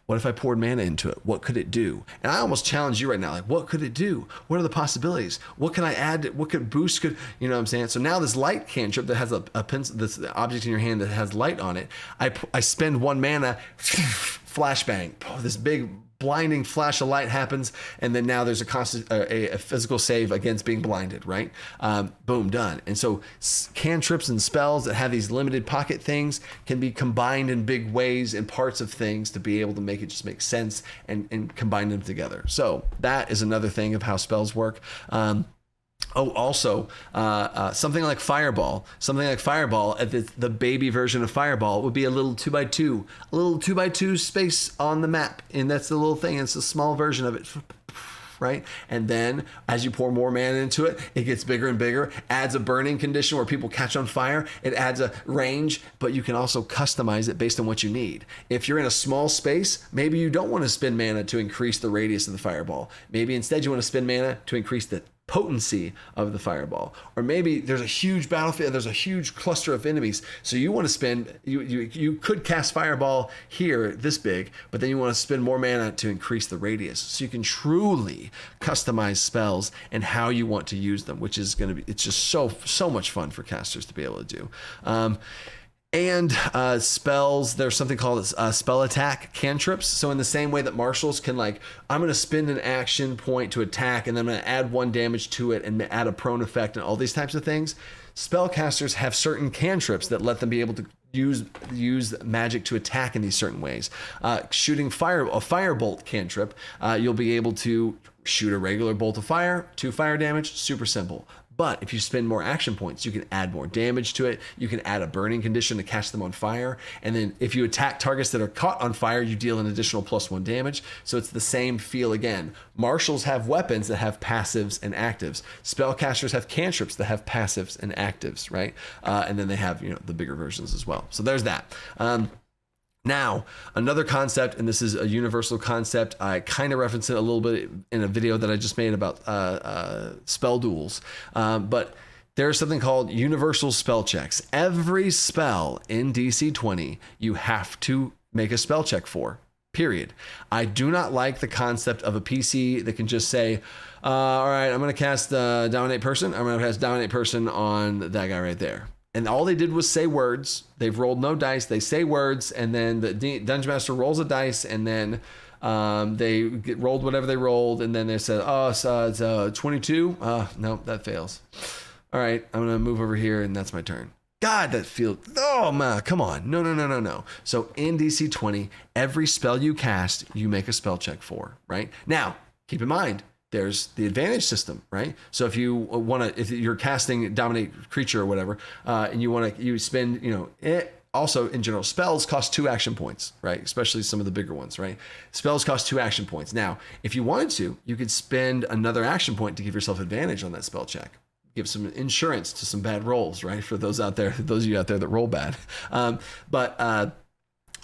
What if I poured mana into it? What could it do? And I almost challenge you right now. Like, what could it do? What are the possibilities? What can I add? What could boost? You know what I'm saying? So now this light cantrip that has a pencil, this object in your hand that has light on it, I spend 1 mana, flashbang. This big blinding flash of light happens, and then now there's a physical save against being blinded, right? Boom, done. And so cantrips and spells that have these limited pocket things can be combined in big ways in parts of things to be able to make it just make sense and combine them together. So that is another thing of how spells work. Also, something like Fireball. Something like Fireball, the baby version of Fireball would be a little 2x2, a little 2x2 space on the map, and that's the little thing. It's a small version of it, right? And then as you pour more mana into it, it gets bigger and bigger. Adds a burning condition where people catch on fire. It adds a range, but you can also customize it based on what you need. If you're in a small space, maybe you don't want to spend mana to increase the radius of the fireball. Maybe instead you want to spend mana to increase the potency of the fireball. Or maybe there's a huge battlefield, there's a huge cluster of enemies, so you want to spend, you could cast fireball here this big, but then you want to spend more mana to increase the radius, so you can truly customize spells and how you want to use them, which is going to be, it's just so much fun for casters to be able to do. And spells, there's something called spell attack cantrips. So in the same way that marshals can, like, I'm going to spend an action point to attack, and then I'm going to add 1 damage to it and add a prone effect and all these types of things. Spellcasters have certain cantrips that let them be able to use magic to attack in these certain ways. Shooting a firebolt cantrip, you'll be able to shoot a regular bolt of fire, 2 fire damage, super simple. But if you spend more action points, you can add more damage to it. You can add a burning condition to catch them on fire. And then if you attack targets that are caught on fire, you deal an additional +1 damage. So it's the same feel again. Marshals have weapons that have passives and actives. Spellcasters have cantrips that have passives and actives, right? And then they have, the bigger versions as well. So there's that. Now, another concept, and this is a universal concept, I kind of referenced it a little bit in a video that I just made about spell duels, but there's something called universal spell checks. Every spell in DC20, you have to make a spell check for, period. I do not like the concept of a PC that can just say, all right, I'm going to cast Dominate Person. I'm going to cast Dominate Person on that guy right there. And all they did was say words. They've rolled no dice. They say words, and then the Dungeon Master rolls a dice, and then they rolled whatever they rolled, and then they said, it's 22. No, that fails. All right, I'm going to move over here, and that's my turn. God, that feels... Oh, man, come on. No. So in DC20, every spell you cast, you make a spell check for, right? Now, keep in mind, there's the advantage system, right? So if you want to, if you're casting Dominate Creature or whatever, and you spend, also in general, spells cost 2 action points, right? Especially some of the bigger ones, right? Spells cost 2 action points. Now, if you wanted to, you could spend another action point to give yourself advantage on that spell check. Give some insurance to some bad rolls, right? For those of you out there that roll bad. But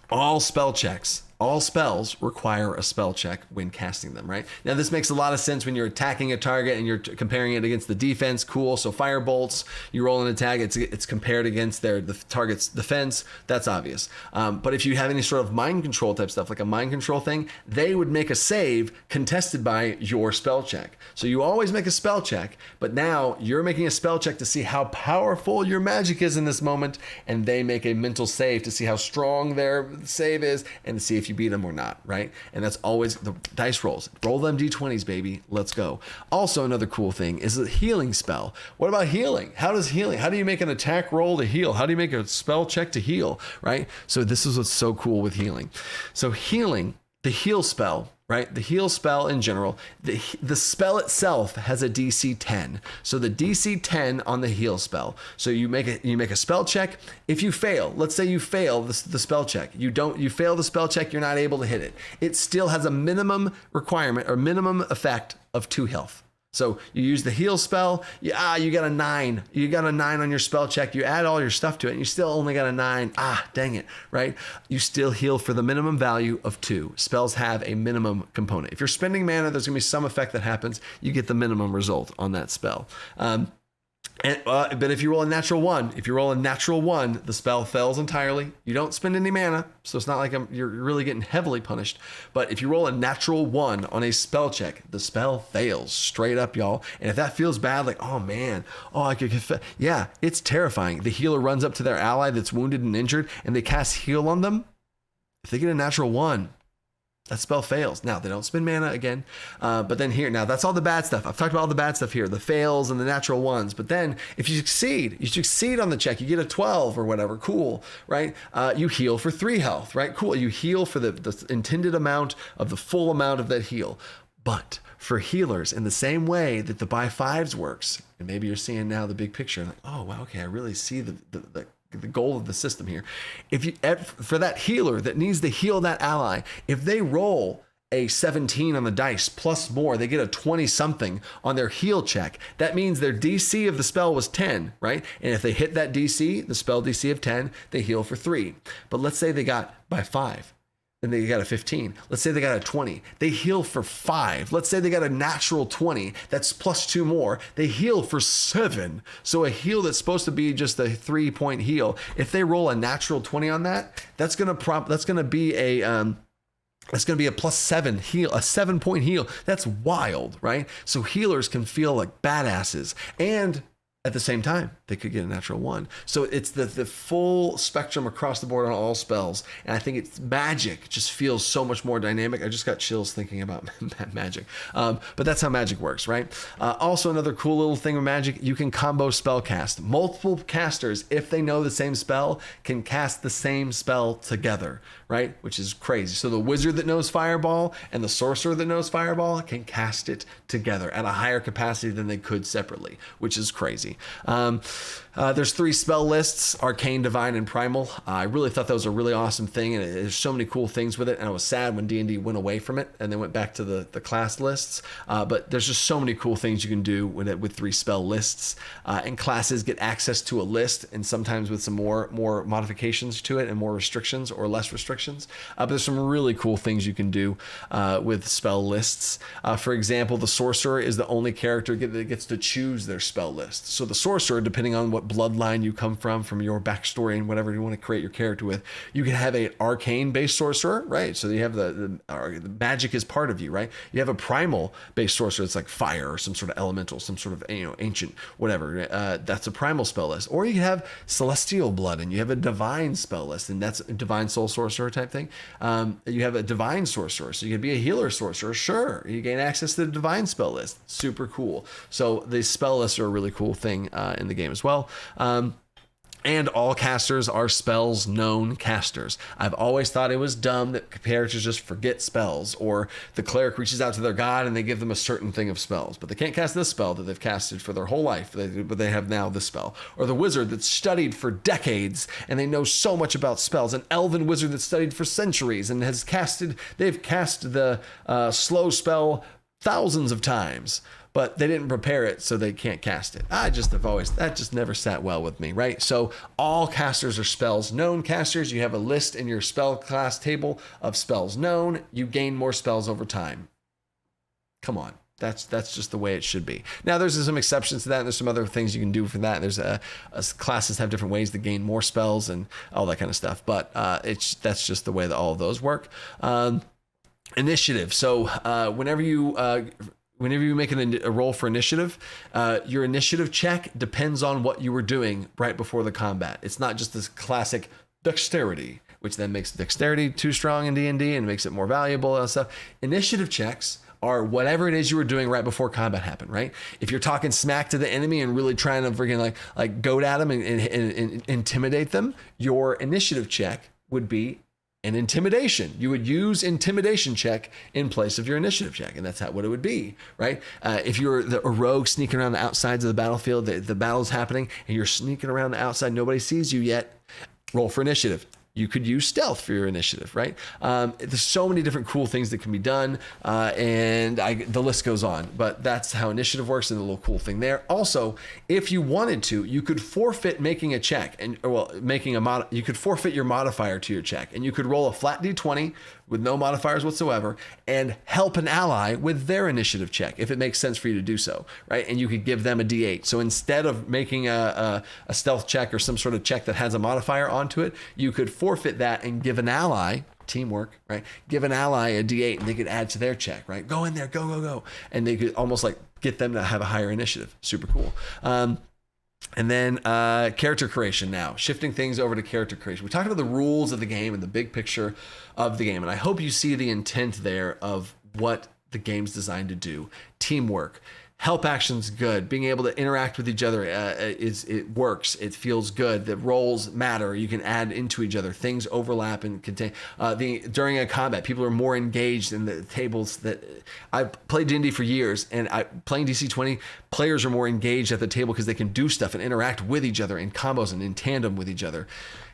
all spells require a spell check when casting them, right? Now, this makes a lot of sense when you're attacking a target and you're comparing it against the defense. Cool. So fire bolts, you roll an attack, it's compared against the target's defense. That's obvious. But if you have any sort of mind control type stuff, like a mind control thing, they would make a save contested by your spell check. So you always make a spell check, but now you're making a spell check to see how powerful your magic is in this moment, and they make a mental save to see how strong their save is and to see if you you beat them or not, right? And that's always the dice rolls. Roll them D20s, baby. Let's go. Also, another cool thing is a healing spell. What about healing? How do you make an attack roll to heal? How do you make a spell check to heal, right? So this is what's so cool with healing. So healing, the heal spell, right? The heal spell in general, the spell itself has a DC 10. So the DC 10 on the heal spell. So you make a spell check. If you fail, let's say you fail the spell check. You fail the spell check, you're not able to hit it. It still has a minimum requirement or minimum effect of 2 health. So you use the heal spell, you got a 9. You got a 9 on your spell check. You add all your stuff to it and you still only got a 9. Dang it, right? You still heal for the minimum value of 2. Spells have a minimum component. If you're spending mana, there's gonna be some effect that happens. You get the minimum result on that spell. But if you roll a natural 1, the spell fails entirely. You don't spend any mana, so it's not like you're really getting heavily punished. But if you roll a natural 1 on a spell check, the spell fails straight up, y'all. And if that feels bad, like, oh man, yeah, it's terrifying. The healer runs up to their ally that's wounded and injured, and they cast heal on them. If they get a natural 1, that spell fails. Now, they don't spend mana again, but then here, now that's all the bad stuff. I've talked about all the bad stuff here, the fails and the natural 1s. But then if you succeed on the check, you get a 12 or whatever, cool, right? You heal for 3 health, right? Cool, you heal for the intended amount of the full amount of that heal. But for healers, in the same way that the by 5s works, and maybe you're seeing now the big picture, like, oh, wow, okay, I really see the goal of the system here. For that healer that needs to heal that ally, if they roll a 17 on the dice plus more, they get a 20 something on their heal check. That means their DC of the spell was 10, right? And if they hit that DC, the spell DC of 10, they heal for 3. But let's say they got by 5. And they got a 15. Let's say they got a 20. They heal for 5. Let's say they got a natural 20. That's plus 2 more. They heal for 7. So a heal that's supposed to be just a 3-point heal. If they roll a natural 20 on that, that's gonna be a plus 7 heal, a 7-point heal. That's wild, right? So healers can feel like badasses, and at the same time, they could get a natural 1. So it's the full spectrum across the board on all spells. And I think it's magic just feels so much more dynamic. I just got chills thinking about magic. But that's how magic works, right? Also, another cool little thing with magic, you can combo spell cast. Multiple casters, if they know the same spell, can cast the same spell together, right? Which is crazy. So the wizard that knows Fireball and the sorcerer that knows Fireball can cast it together at a higher capacity than they could separately, which is crazy. There's 3 spell lists, Arcane, Divine, and Primal. I really thought that was a really awesome thing, and there's so many cool things with it, and I was sad when D&D went away from it and they went back to the class lists. But there's just so many cool things you can do with 3 spell lists, and classes get access to a list, and sometimes with some more modifications to it and more restrictions or less restrictions. But there's some really cool things you can do with spell lists. For example, the sorcerer is the only character that gets to choose their spell list. So the sorcerer, depending on what bloodline you come from your backstory and whatever you want to create your character with, you can have an arcane based sorcerer, right? So you have the magic is part of you, right? You have a primal based sorcerer. It's like fire or some sort of elemental, some sort of ancient whatever. That's a primal spell list. Or you can have celestial blood and you have a divine spell list, and that's a divine soul sorcerer type thing. You have a divine sorcerer, so you can be a healer sorcerer. Sure, you gain access to the divine spell list. Super cool. So the spell lists are a really cool thing in the game as well. And all casters are spells known casters. I've always thought it was dumb that characters just forget spells, or the cleric reaches out to their god and they give them a certain thing of spells, but they can't cast this spell that they've casted for their whole life, but they have now this spell. Or the wizard that's studied for decades and they know so much about spells. An elven wizard that's studied for centuries and they've cast the slow spell thousands of times, but they didn't prepare it, so they can't cast it. That just never sat well with me, right? So all casters are spells known casters. You have a list in your spell class table of spells known. You gain more spells over time. Come on. That's just the way it should be. Now, there's some exceptions to that, and there's some other things you can do for that. There's classes have different ways to gain more spells and all that kind of stuff, but that's just the way that all of those work. Initiative. So whenever you make a roll for initiative, your initiative check depends on what you were doing right before the combat. It's not just this classic dexterity, which then makes dexterity too strong in D&D and makes it more valuable and stuff. Initiative checks are whatever it is you were doing right before combat happened, right? If you're talking smack to the enemy and really trying to freaking like goad at them and intimidate them, your initiative check would be an intimidation. You would use intimidation check in place of your initiative check, and that's what it would be, right? If you're a rogue sneaking around the outsides of the battlefield, the battle's happening, and you're sneaking around the outside, nobody sees you yet, roll for initiative. You could use stealth for your initiative, right? There's so many different cool things that can be done, and the list goes on. But that's how initiative works, and a little cool thing there. Also, if you wanted to, you could forfeit making a check, you could forfeit your modifier to your check, and you could roll a flat D20 with no modifiers whatsoever and help an ally with their initiative check if it makes sense for you to do so, right? And you could give them a D8. So instead of making a stealth check or some sort of check that has a modifier onto it, you could forfeit that and give an ally, teamwork, right? Give an ally a D8 and they could add to their check, right? Go in there, go. And they could almost like get them to have a higher initiative. Super cool. And then character creation now, shifting things over to character creation. We talked about the rules of the game and the big picture of the game. And I hope you see the intent there of what the game's designed to do. Teamwork. Help action's good. Being able to interact with each other it works. It feels good. The roles matter. You can add into each other. Things overlap and contain. During a combat, people are more engaged in the tables. That I played D&D for years, and playing DC20, players are more engaged at the table because they can do stuff and interact with each other in combos and in tandem with each other.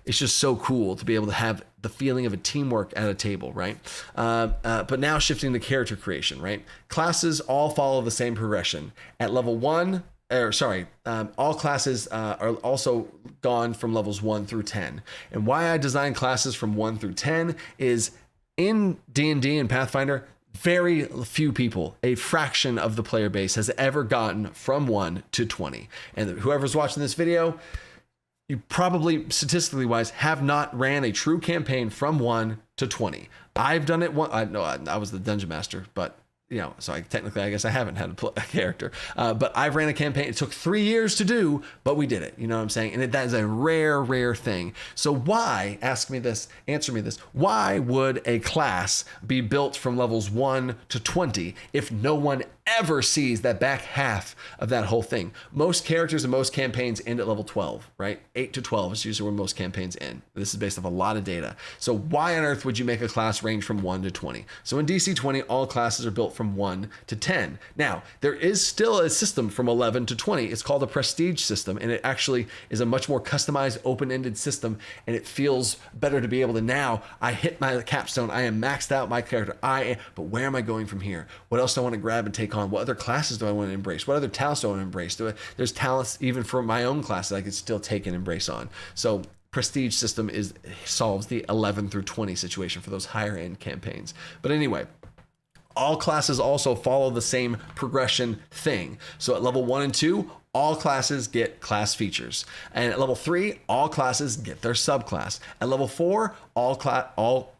It's just so cool to be able to have the feeling of a teamwork at a table, right? But now shifting to character creation, right? Classes all follow the same progression. At level 1, all classes are also gone from levels 1 through 10. And why I designed classes from 1 through 10 is in D&D and Pathfinder, very few people, a fraction of the player base has ever gotten from 1 to 20. And whoever's watching this video, you probably, statistically wise, have not ran a true campaign from 1 to 20. I've done it one. I was the dungeon master, but so I guess I haven't had a character. But I've ran a campaign. It took 3 years to do, but we did it. You know what I'm saying? And that is a rare thing. So why, answer me this, why would a class be built from levels 1 to 20 if no one ever sees that back half of that whole thing? Most characters and most campaigns end at level 12, right? 8 to 12 is usually where most campaigns end. This is based off a lot of data. So why on earth would you make a class range from 1 to 20? So in DC20, all classes are built from 1 to 10. Now, there is still a system from 11 to 20. It's called a prestige system, and it actually is a much more customized, open-ended system, and it feels better to be able to now, I hit my capstone, I am maxed out my character, but where am I going from here? What else do I want to grab and take on? What other classes do I want to embrace? What other talents do I want to embrace? There's talents even for my own class that I could still take and embrace on. So prestige system solves the 11 through 20 situation for those higher end campaigns. But anyway, all classes also follow the same progression thing. So at level 1 and 2, all classes get class features. And at level 3, all classes get their subclass. At level 4, all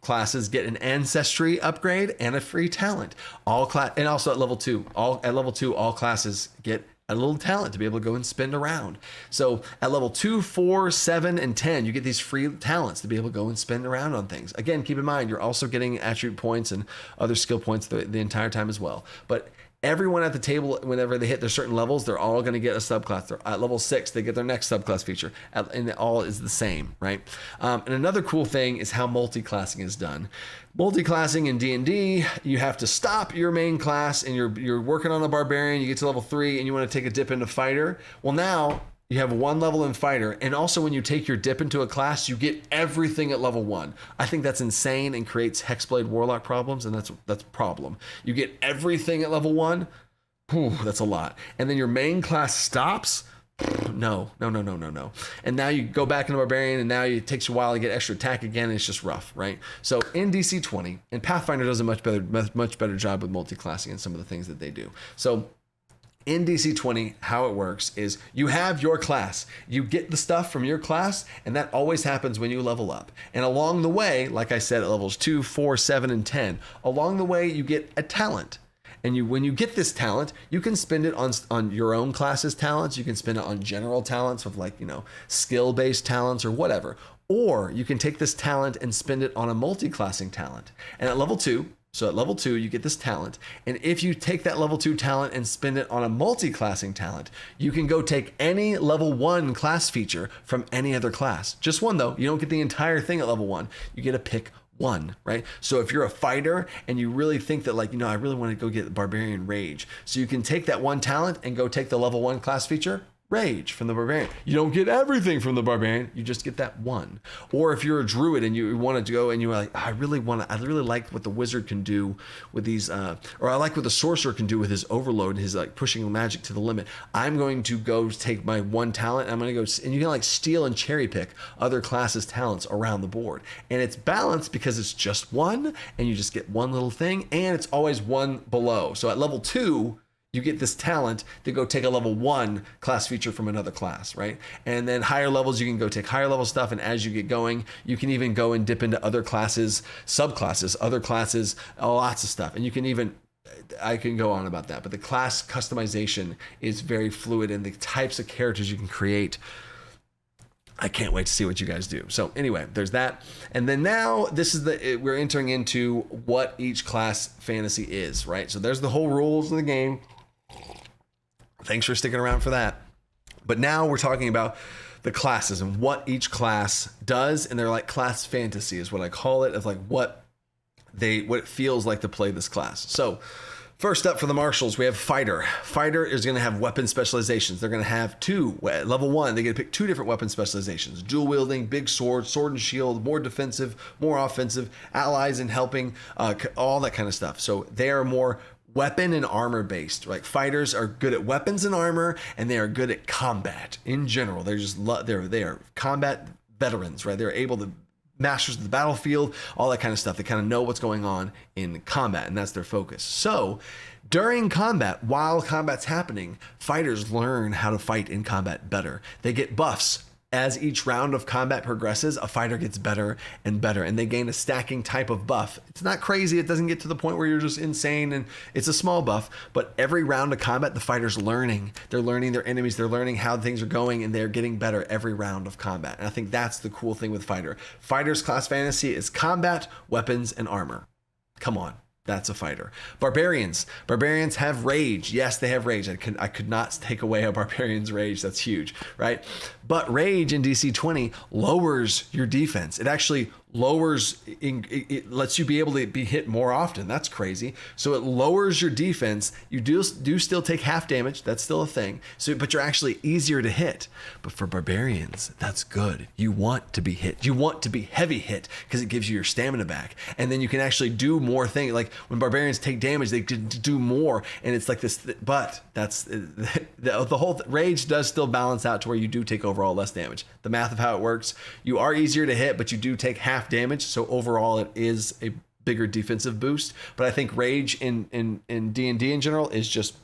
classes get an ancestry upgrade and a free talent. And also at level 2, all classes get a little talent to be able to go and spin around. So at level 2, 4, 7, and 10, you get these free talents to be able to go and spin around on things. Again, keep in mind, you're also getting attribute points and other skill points the entire time as well. But everyone at the table, whenever they hit their certain levels, they're all going to get a subclass. At level 6, they get their next subclass feature, and it all is the same, right? And another cool thing is how multiclassing is done. Multiclassing in D&D, you have to stop your main class, and you're working on a barbarian. You get to level 3, and you want to take a dip into fighter. Well, now you have 1 level in fighter, and also when you take your dip into a class, you get everything at level 1. I think that's insane and creates Hexblade Warlock problems, and that's a problem. You get everything at level 1. Whew, that's a lot. And then your main class stops. No. And now you go back into barbarian, and now it takes you a while to get extra attack again, and it's just rough, right? So in DC20, and Pathfinder does a much better job with multiclassing and some of the things that they do. So in DC20, how it works is you have your class. You get the stuff from your class, and that always happens when you level up. And along the way, like I said, at levels 2, 4, 7, and 10, along the way, you get a talent. And when you get this talent, you can spend it on your own class's talents. You can spend it on general talents of skill-based talents or whatever. Or you can take this talent and spend it on a multiclassing talent. And at level 2, you get this talent. And if you take that level 2 talent and spend it on a multiclassing talent, you can go take any level 1 class feature from any other class. Just one though. You don't get the entire thing at level 1. You get to pick one, right? So if you're a fighter and you really think that like, I really want to go get Barbarian Rage. So you can take that one talent and go take the level 1 class feature, Rage, from the Barbarian. You don't get everything from the Barbarian, you just get that one. Or if you're a druid and you wanted to go and you were like, I really like what the wizard can do with these, or I like what the sorcerer can do with his overload, his like pushing magic to the limit. I'm going to go take my one talent and I'm going to go, and you can like steal and cherry pick other classes' talents around the board. And it's balanced because it's just one and you just get one little thing and it's always one below. So at level 2, you get this talent to go take a level 1 class feature from another class, right? And then higher levels, you can go take higher level stuff. And as you get going, you can even go and dip into other classes, subclasses, other classes, lots of stuff. And you can even, I can go on about that, but the class customization is very fluid and the types of characters you can create. I can't wait to see what you guys do. So anyway, there's that. And then now we're entering into what each class fantasy is, right? So there's the whole rules of the game. Thanks for sticking around for that. But now we're talking about the classes and what each class does. And they're like class fantasy is what I call it, of like what it feels like to play this class. So first up for the marshals, we have Fighter. Fighter is going to have weapon specializations. They're going to have 2. At level 1, they get to pick 2 different weapon specializations. Dual wielding, big sword, sword and shield, more defensive, more offensive, allies and helping, all that kind of stuff. So they are more weapon and armor based. Like fighters are good at weapons and armor, and they are good at combat in general. They are combat veterans, right? They're able to masters of the battlefield, all that kind of stuff. They kind of know what's going on in combat, and that's their focus. So during combat, while combat's happening, fighters learn how to fight in combat better. They get buffs. As each round of combat progresses, a fighter gets better and better, and they gain a stacking type of buff. It's not crazy. It doesn't get to the point where you're just insane, and it's a small buff, but every round of combat, the fighter's learning. They're learning their enemies. They're learning how things are going, and they're getting better every round of combat. And I think that's the cool thing with Fighter. Fighter's class fantasy is combat, weapons, and armor. Come on. That's a fighter. Barbarians have rage. Yes, they have rage. I could not take away a barbarian's rage. That's huge, right? But rage in DC20 lowers your defense. It actually lowers, it lets you be able to be hit more often. That's crazy. So it lowers your defense. You do still take half damage. That's still a thing. But you're actually easier to hit. But for barbarians, that's good. You want to be hit. You want to be heavy hit because it gives you your stamina back. And then you can actually do more things. Like when barbarians take damage, they do more. And it's like this, but that's the whole rage does still balance out to where you do take overall less damage. The math of how it works, you are easier to hit, but you do take half damage, so overall it is a bigger defensive boost. But I think rage in D&D in general is just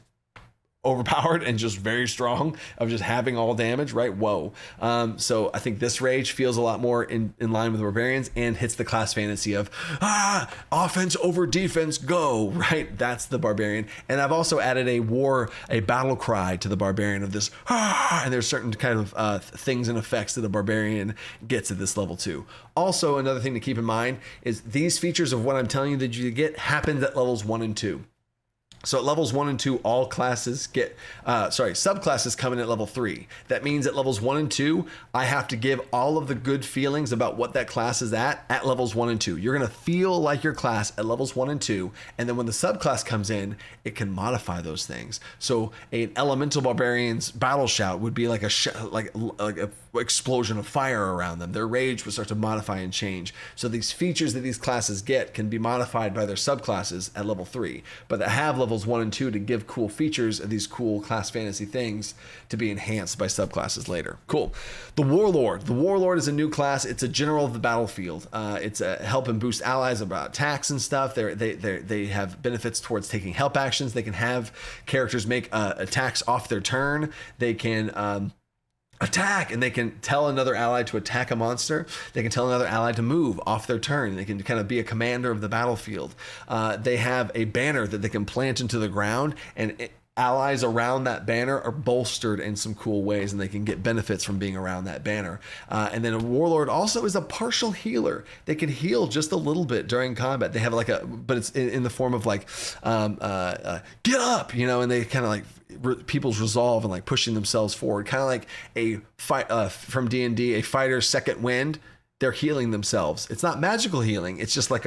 overpowered and just very strong of just having all damage, right? Whoa. So I think this rage feels a lot more in line with barbarians and hits the class fantasy of offense over defense, go, right? That's the barbarian. And I've also added a battle cry to the barbarian of this, and there's certain kind of things and effects that a barbarian gets at this level too. Also, another thing to keep in mind is these features of what I'm telling you that you get happens at levels 1 and 2. So at levels 1 and 2, all classes get, subclasses come in at level 3. That means at levels 1 and 2, I have to give all of the good feelings about what that class is at levels 1 and 2. You're going to feel like your class at levels 1 and 2. And then when the subclass comes in, it can modify those things. So an elemental barbarian's battle shout would be like a explosion of fire around them. Their rage would start to modify and change. So these features that these classes get can be modified by their subclasses at level 3, but that have levels 1 and 2 to give cool features of these cool class fantasy things to be enhanced by subclasses later. Cool. The Warlord. The Warlord is a new class. It's a general of the battlefield. It's a help and boost allies about attacks and stuff. They have benefits towards taking help actions. They can have characters make attacks off their turn. They can attack, and they can tell another ally to attack a monster. They can tell another ally to move off their turn. They can kind of be a commander of the battlefield. They have a banner that they can plant into the ground, and allies around that banner are bolstered in some cool ways, and they can get benefits from being around that banner. And then a warlord also is a partial healer. They can heal just a little bit during combat. They have like but it's in the form of like, get up, you know, and they kind of like people's resolve and like pushing themselves forward, kind of like a fight from D&D, a fighter's second wind. They're healing themselves. It's not magical healing. It's just like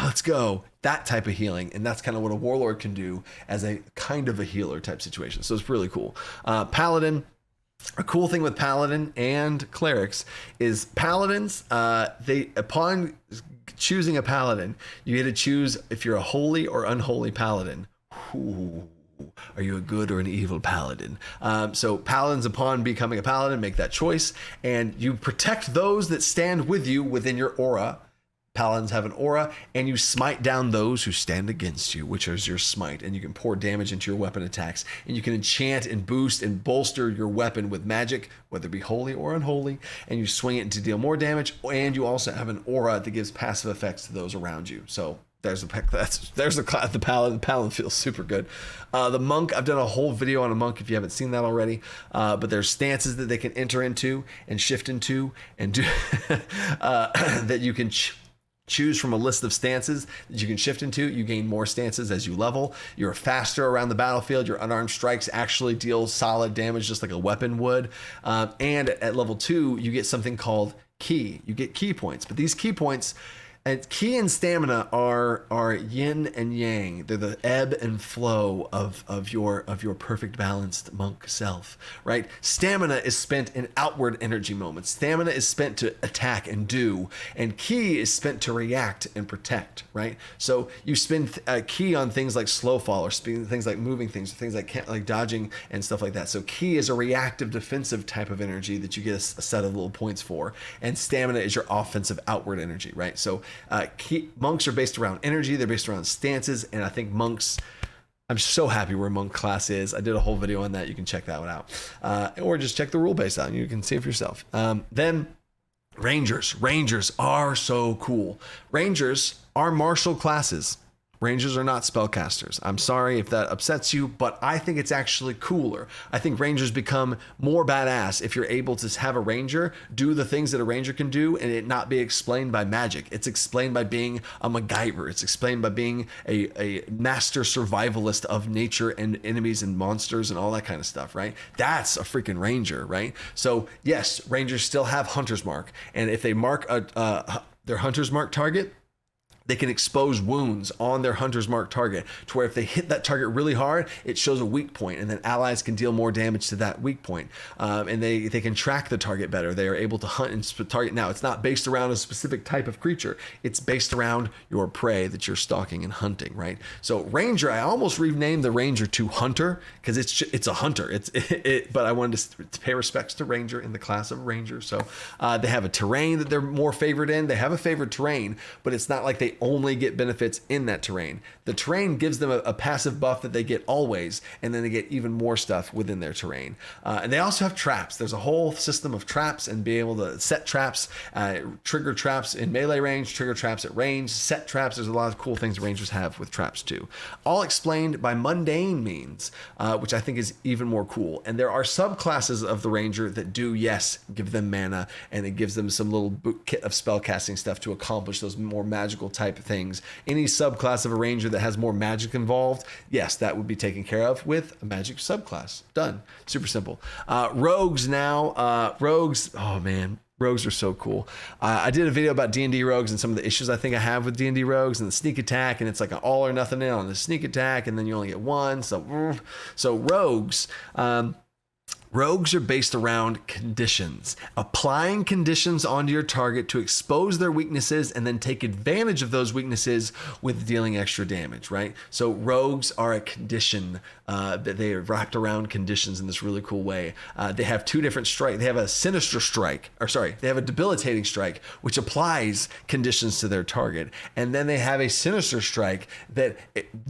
let's go, that type of healing. And that's kind of what a warlord can do as a kind of a healer type situation. So it's really cool. Paladin, a cool thing with Paladin and clerics is paladins, upon choosing a paladin, you get to choose if you're a holy or unholy paladin. Ooh. Are you a good or an evil paladin? So paladins, upon becoming a paladin, make that choice, and you protect those that stand with you within your aura. Paladins have an aura, and you smite down those who stand against you, which is your smite, and you can pour damage into your weapon attacks, and you can enchant and boost and bolster your weapon with magic, whether it be holy or unholy, and you swing it to deal more damage, and you also have an aura that gives passive effects to those around you. So there's the paladin. The paladin feels super good. The monk, I've done a whole video on a monk if you haven't seen that already. But there's stances that they can enter into and shift into and do that you can choose from a list of stances that you can shift into. You gain more stances as you level. You're faster around the battlefield. Your unarmed strikes actually deal solid damage just like a weapon would. And at level 2, you get something called ki. You get ki points, but these ki points, and ki and stamina are yin and yang. They're the ebb and flow of your perfect balanced monk self, right? Stamina is spent in outward energy moments. Stamina is spent to attack and do, and ki is spent to react and protect, right? So you spend ki on things like slow fall, or things like moving things, or things like dodging and stuff like that. So ki is a reactive defensive type of energy that you get a set of little points for, and stamina is your offensive outward energy, right? So monks are based around energy. They're based around stances. And I think monks, I'm so happy where monk class is. I did a whole video on that. You can check that one out. Or just check the rule base out and you can see it for yourself. Then rangers. Rangers are so cool. Rangers are martial classes. Rangers are not spellcasters. I'm sorry if that upsets you, but I think it's actually cooler. I think rangers become more badass if you're able to have a ranger do the things that a ranger can do and it not be explained by magic. It's explained by being a MacGyver. It's explained by being a master survivalist of nature and enemies and monsters and all that kind of stuff, right? That's a freaking ranger, right? So yes, rangers still have hunter's mark. And if they mark their hunter's mark target, they can expose wounds on their hunter's mark target to where if they hit that target really hard, it shows a weak point, and then allies can deal more damage to that weak point. And they can track the target better. They are able to hunt and target. Now, it's not based around a specific type of creature. It's based around your prey that you're stalking and hunting, right? So ranger, I almost renamed the ranger to hunter because it's a hunter. But I wanted to pay respects to ranger in the class of ranger. So they have a terrain that they're more favored in. They have a favored terrain, but it's not like they only get benefits in that terrain. The terrain gives them a passive buff that they get always, and then they get even more stuff within their terrain. And they also have traps. There's a whole system of traps and be able to set traps, trigger traps in melee range, trigger traps at range, set traps. There's a lot of cool things rangers have with traps too. All explained by mundane means, which I think is even more cool. And there are subclasses of the ranger that do, yes, give them mana, and it gives them some little boot kit of spellcasting stuff to accomplish those more magical type of things. Any subclass of a ranger that has more magic involved, yes, that would be taken care of with a magic subclass. Done. Super simple. Rogues now. Rogues, oh man, rogues are so cool. I did a video about D&D rogues and some of the issues I think I have with D&D rogues and the sneak attack, and it's like an all or nothing in on the sneak attack, and then you only get one. So rogues, rogues are based around conditions, applying conditions onto your target to expose their weaknesses and then take advantage of those weaknesses with dealing extra damage, right? So rogues are a condition that they are wrapped around conditions in this really cool way. They have two different strikes. They have a sinister strike, they have a debilitating strike, which applies conditions to their target. And then they have a sinister strike that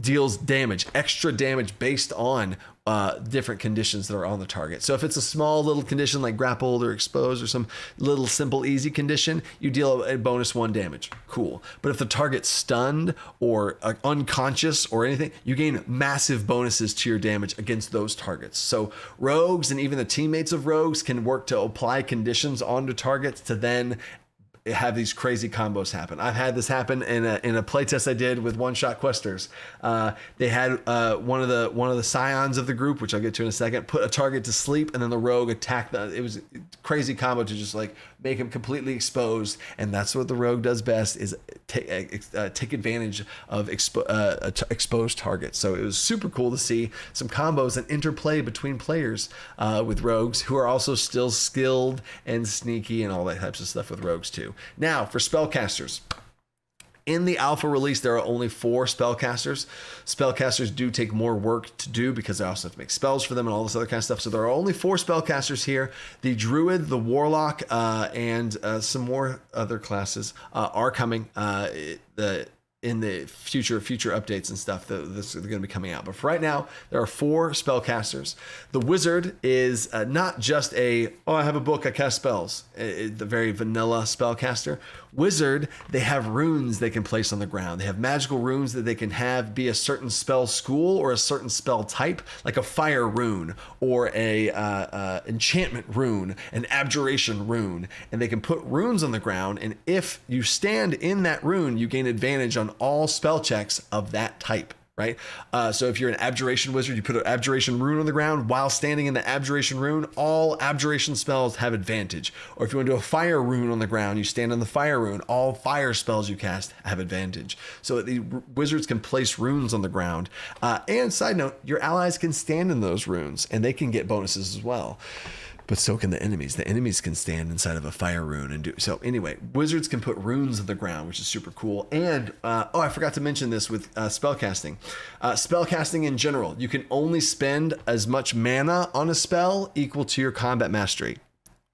deals damage, extra damage based on different conditions that are on the target. So if it's a small little condition like grappled or exposed or some little simple easy condition, you deal a bonus 1 damage. Cool. But if the target's stunned or unconscious or anything, you gain massive bonuses to your damage against those targets. So rogues and even the teammates of rogues can work to apply conditions onto targets to then have these crazy combos happen. I've had this happen in a playtest I did with one-shot questers. They had one of the scions of the group, which I'll get to in a second, put a target to sleep, and then the rogue attacked. It was a crazy combo to just like make him completely exposed, and that's what the rogue does best, is take advantage of exposed targets. So it was super cool to see some combos and interplay between players with rogues who are also still skilled and sneaky and all that types of stuff with rogues too. Now, for spellcasters. In the alpha release, there are only 4 spellcasters. Spellcasters do take more work to do because I also have to make spells for them and all this other kind of stuff. So there are only 4 spellcasters here. The Druid, the Warlock, and some more other classes are coming. In the future updates and stuff, they're going to be coming out. But for right now, there are 4 spellcasters. The Wizard is not just I have a book, I cast spells. The very vanilla spellcaster. Wizard, they have runes they can place on the ground. They have magical runes that they can have be a certain spell school or a certain spell type, like a fire rune or a enchantment rune, an abjuration rune. And they can put runes on the ground, and if you stand in that rune, you gain advantage on all spell checks of that type, right? So if you're an abjuration wizard, you put an abjuration rune on the ground. While standing in the abjuration rune, all abjuration spells have advantage. Or if you want to do a fire rune on the ground, you stand on the fire rune, all fire spells you cast have advantage. So the wizards can place runes on the ground. And side note, your allies can stand in those runes and they can get bonuses as well. But so can the enemies. The enemies can stand inside of a fire rune and do so. Anyway, wizards can put runes on the ground, which is super cool. And I forgot to mention this with spellcasting. Spellcasting in general, you can only spend as much mana on a spell equal to your combat mastery,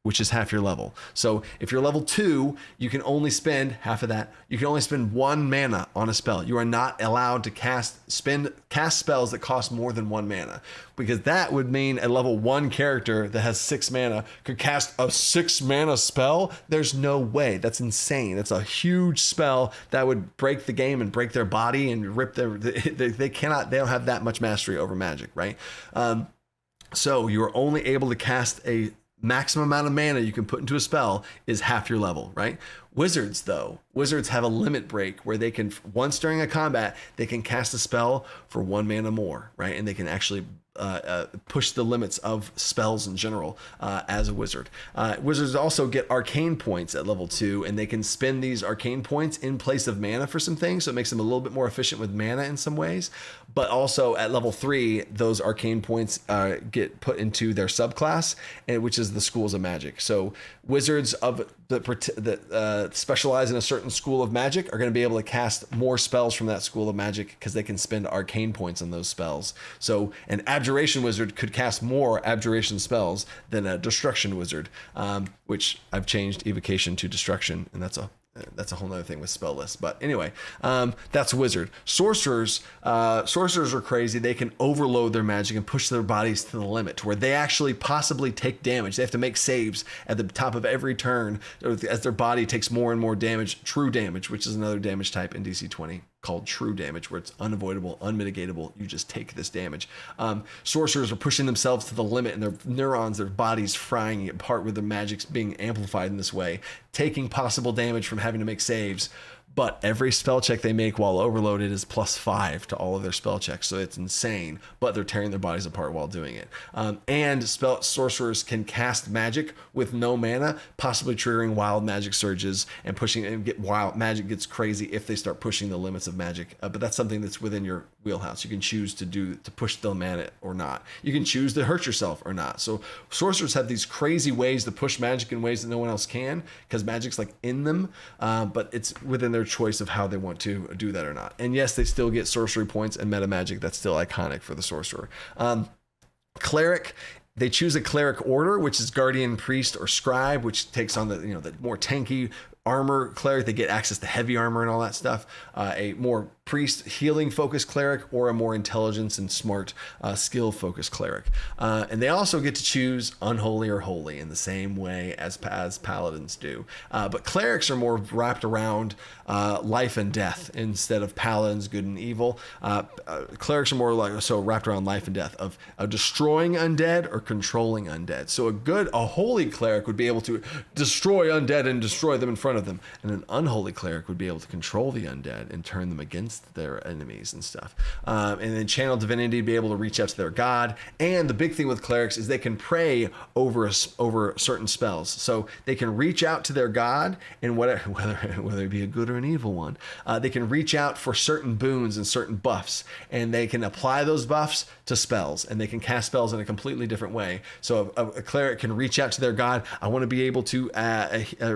which is half your level. So if you're level 2, you can only spend half of that. You can only spend 1 mana on a spell. You are not allowed to cast spells that cost more than 1 mana, because that would mean a level 1 character that has 6 mana could cast a 6 mana spell. There's no way. That's insane. That's a huge spell that would break the game and break their body and rip they don't have that much mastery over magic, right? So you're only able to cast a maximum amount of mana you can put into a spell is half your level, right? Wizards, though, have a limit break where they can, once during a combat, they can cast a spell for 1 mana more, right? And they can actually push the limits of spells in general as a wizard. Wizards also get arcane points at level 2, and they can spend these arcane points in place of mana for some things, so it makes them a little bit more efficient with mana in some ways. But also at level 3, those arcane points get put into their subclass, which is the schools of magic. So wizards that specialize in a certain school of magic are going to be able to cast more spells from that school of magic because they can spend arcane points on those spells. So an abjuration wizard could cast more abjuration spells than a destruction wizard, which I've changed evocation to destruction, and that's a whole nother thing with spell lists. But anyway, that's wizard. Sorcerers are crazy. They can overload their magic and push their bodies to the limit where they actually possibly take damage. They have to make saves at the top of every turn as their body takes more and more damage, true damage, which is another damage type in DC20 called true damage, where it's unavoidable, unmitigatable. You just take this damage. Sorcerers are pushing themselves to the limit, and their neurons, their bodies frying apart with their magics being amplified in this way, taking possible damage from having to make saves. But every spell check they make while overloaded is +5 to all of their spell checks. So it's insane, but they're tearing their bodies apart while doing it. And sorcerers can cast magic with no mana, possibly triggering wild magic surges and pushing, and get wild magic gets crazy if they start pushing the limits of magic. But that's something that's within your wheelhouse. You can choose to push the mana or not. You can choose to hurt yourself or not. So sorcerers have these crazy ways to push magic in ways that no one else can, because magic's like in them, but it's within their choice of how they want to do that or not. And yes, they still get sorcery points and meta magic. That's still iconic for the sorcerer. Cleric, they choose a cleric order, which is guardian, priest, or scribe, which takes on the more tanky armor cleric. They get access to heavy armor and all that stuff. A more priest, healing focused cleric, or a more intelligence and smart skill focused cleric. And they also get to choose unholy or holy in the same way as paladins do. But clerics are more wrapped around life and death instead of paladins, good and evil. Clerics are more like wrapped around life and death of destroying undead or controlling undead. So a holy cleric would be able to destroy undead and destroy them in front of them, and an unholy cleric would be able to control the undead and turn them against their enemies and stuff. And then channel divinity, be able to reach out to their god. And the big thing with clerics is they can pray over certain spells, so they can reach out to their god, and whether it be a good or an evil one, they can reach out for certain boons and certain buffs, and they can apply those buffs to spells, and they can cast spells in a completely different way. So a cleric can reach out to their god, I want to be able to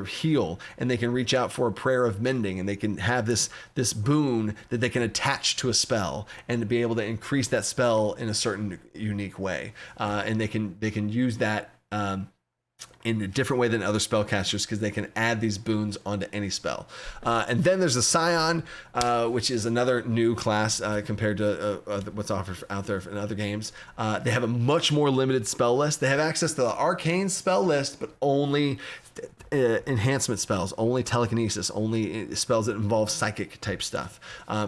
heal, and they can reach out for a prayer of mending, and they can have this boon that they can attach to a spell and be able to increase that spell in a certain unique way, and they can use that in a different way than other spellcasters, because they can add these boons onto any spell. And then there's the Scion, which is another new class compared to what's offered out there in other games. They have a much more limited spell list. They have access to the arcane spell list, but only enhancement spells, only telekinesis, only spells that involve psychic type stuff.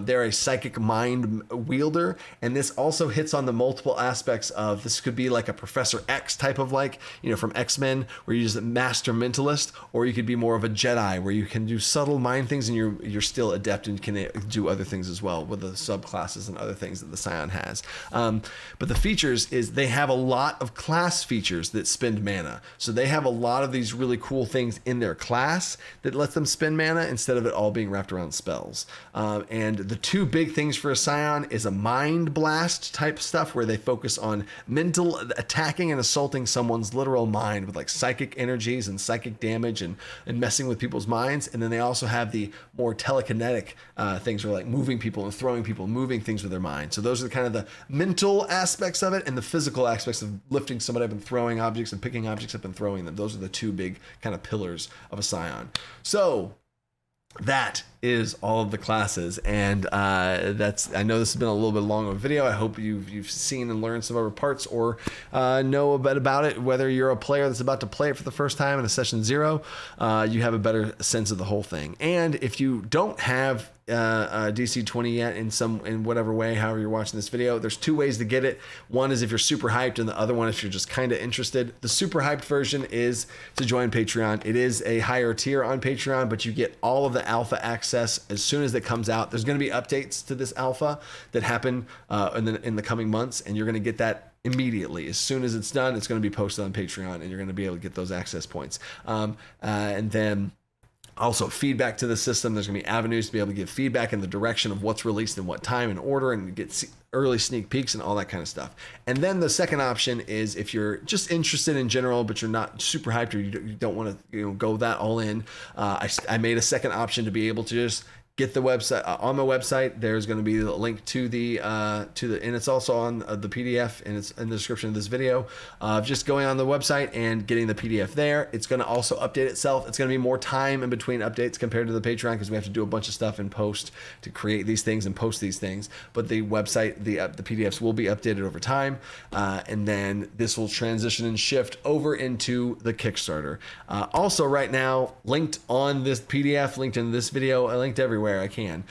They're a psychic mind wielder, and this also hits on the multiple aspects of, this could be like a Professor X type of, like, from X-Men, where you're just a master mentalist, or you could be more of a Jedi, where you can do subtle mind things and you're still adept and can do other things as well with the subclasses and other things that the Scion has. But the features is they have a lot of class features that spend mana. So they have a lot of these really cool things in their class that lets them spend mana instead of it all being wrapped around spells. And the two big things for a Scion is a mind blast type stuff, where they focus on mental attacking and assaulting someone's literal mind with like psychic energies and psychic damage and messing with people's minds. And then they also have the more telekinetic things, where like moving people and throwing people, moving things with their mind. So those are kind of the mental aspects of it, and the physical aspects of lifting somebody up and throwing objects and picking objects up and throwing them. Those are the two big kind of pillars of a Scion. So that is all of the classes, and I know this has been a little bit long of a video. I hope you've seen and learned some other parts, or know a bit about it. Whether you're a player that's about to play it for the first time in a session 0, you have a better sense of the whole thing. And if you don't have DC20 yet in whatever way, however you're watching this video, there's 2 ways to get it. One is if you're super hyped, and the other one if you're just kind of interested. The super hyped version is to join Patreon. It is a higher tier on Patreon, but you get all of the alpha access as soon as it comes out. There's going to be updates to this alpha that happen in the coming months, and you're going to get that immediately. As soon as it's done, it's going to be posted on Patreon, and you're going to be able to get those access points. And then also feedback to the system. There's going to be avenues to be able to give feedback in the direction of what's released in what time and order, and get early sneak peeks and all that kind of stuff. And then the second option is if you're just interested in general, but you're not super hyped, or you don't want to go that all in. I made a second option to be able to just get the website. On my website, there's going to be a link to the and it's also on the PDF, and it's in the description of this video. Just going on the website and getting the PDF there. It's going to also update itself. It's going to be more time in between updates compared to the Patreon, because we have to do a bunch of stuff in post to create these things and post these things. But the website, the PDFs will be updated over time, and then this will transition and shift over into the Kickstarter. Also, right now, linked on this PDF, linked in this video, linked everywhere I can,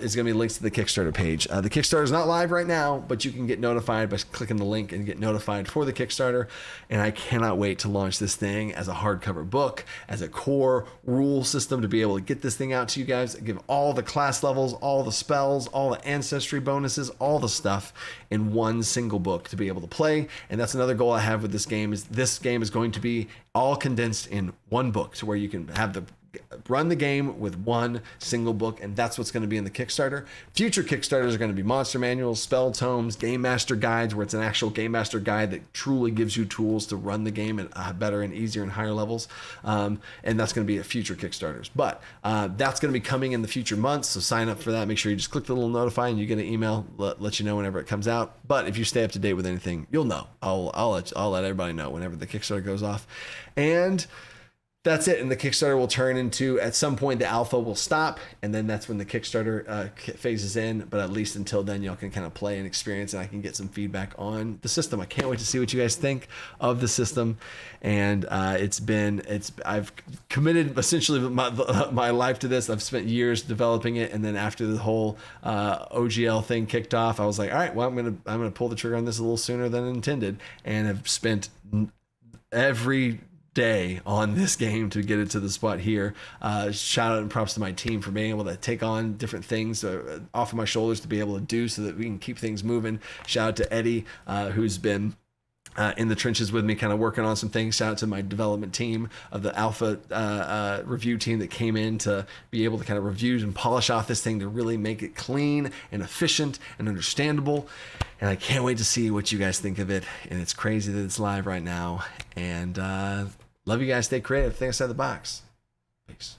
is going to be links to the Kickstarter page. The Kickstarter is not live right now, but you can get notified by clicking the link and get notified for the Kickstarter. And I cannot wait to launch this thing as a hardcover book, as a core rule system, to be able to get this thing out to you guys, give all the class levels, all the spells, all the ancestry bonuses, all the stuff in one single book to be able to play. And that's another goal I have with this game, is this game is going to be all condensed in one book, to where you can have run the game with one single book, and that's what's going to be in the Kickstarter. Future Kickstarters are going to be monster manuals, spell tomes, game master guides, where it's an actual game master guide that truly gives you tools to run the game at better and easier and higher levels. And that's going to be at future Kickstarters. But that's going to be coming in the future months, so sign up for that. Make sure you just click the little notify, and you get an email let you know whenever it comes out. But if you stay up to date with anything, you'll know. I'll let everybody know whenever the Kickstarter goes off. And that's it. And the Kickstarter will turn into, at some point, the alpha will stop. And then that's when the Kickstarter phases in. But at least until then, y'all can kind of play and experience, and I can get some feedback on the system. I can't wait to see what you guys think of the system. And I've committed essentially my life to this. I've spent years developing it. And then after the whole OGL thing kicked off, I was like, all right, well, I'm going to pull the trigger on this a little sooner than intended. And have spent every day on this game to get it to the spot here. Shout out and props to my team for being able to take on different things off of my shoulders to be able to do so that we can keep things moving. Shout out to Eddie, who's been in the trenches with me, kind of working on some things. Shout out to my development team of the alpha review team that came in to be able to kind of review and polish off this thing to really make it clean and efficient and understandable. And I can't wait to see what you guys think of it. And it's crazy that it's live right now. And love you guys. Stay creative. Think outside the box. Peace.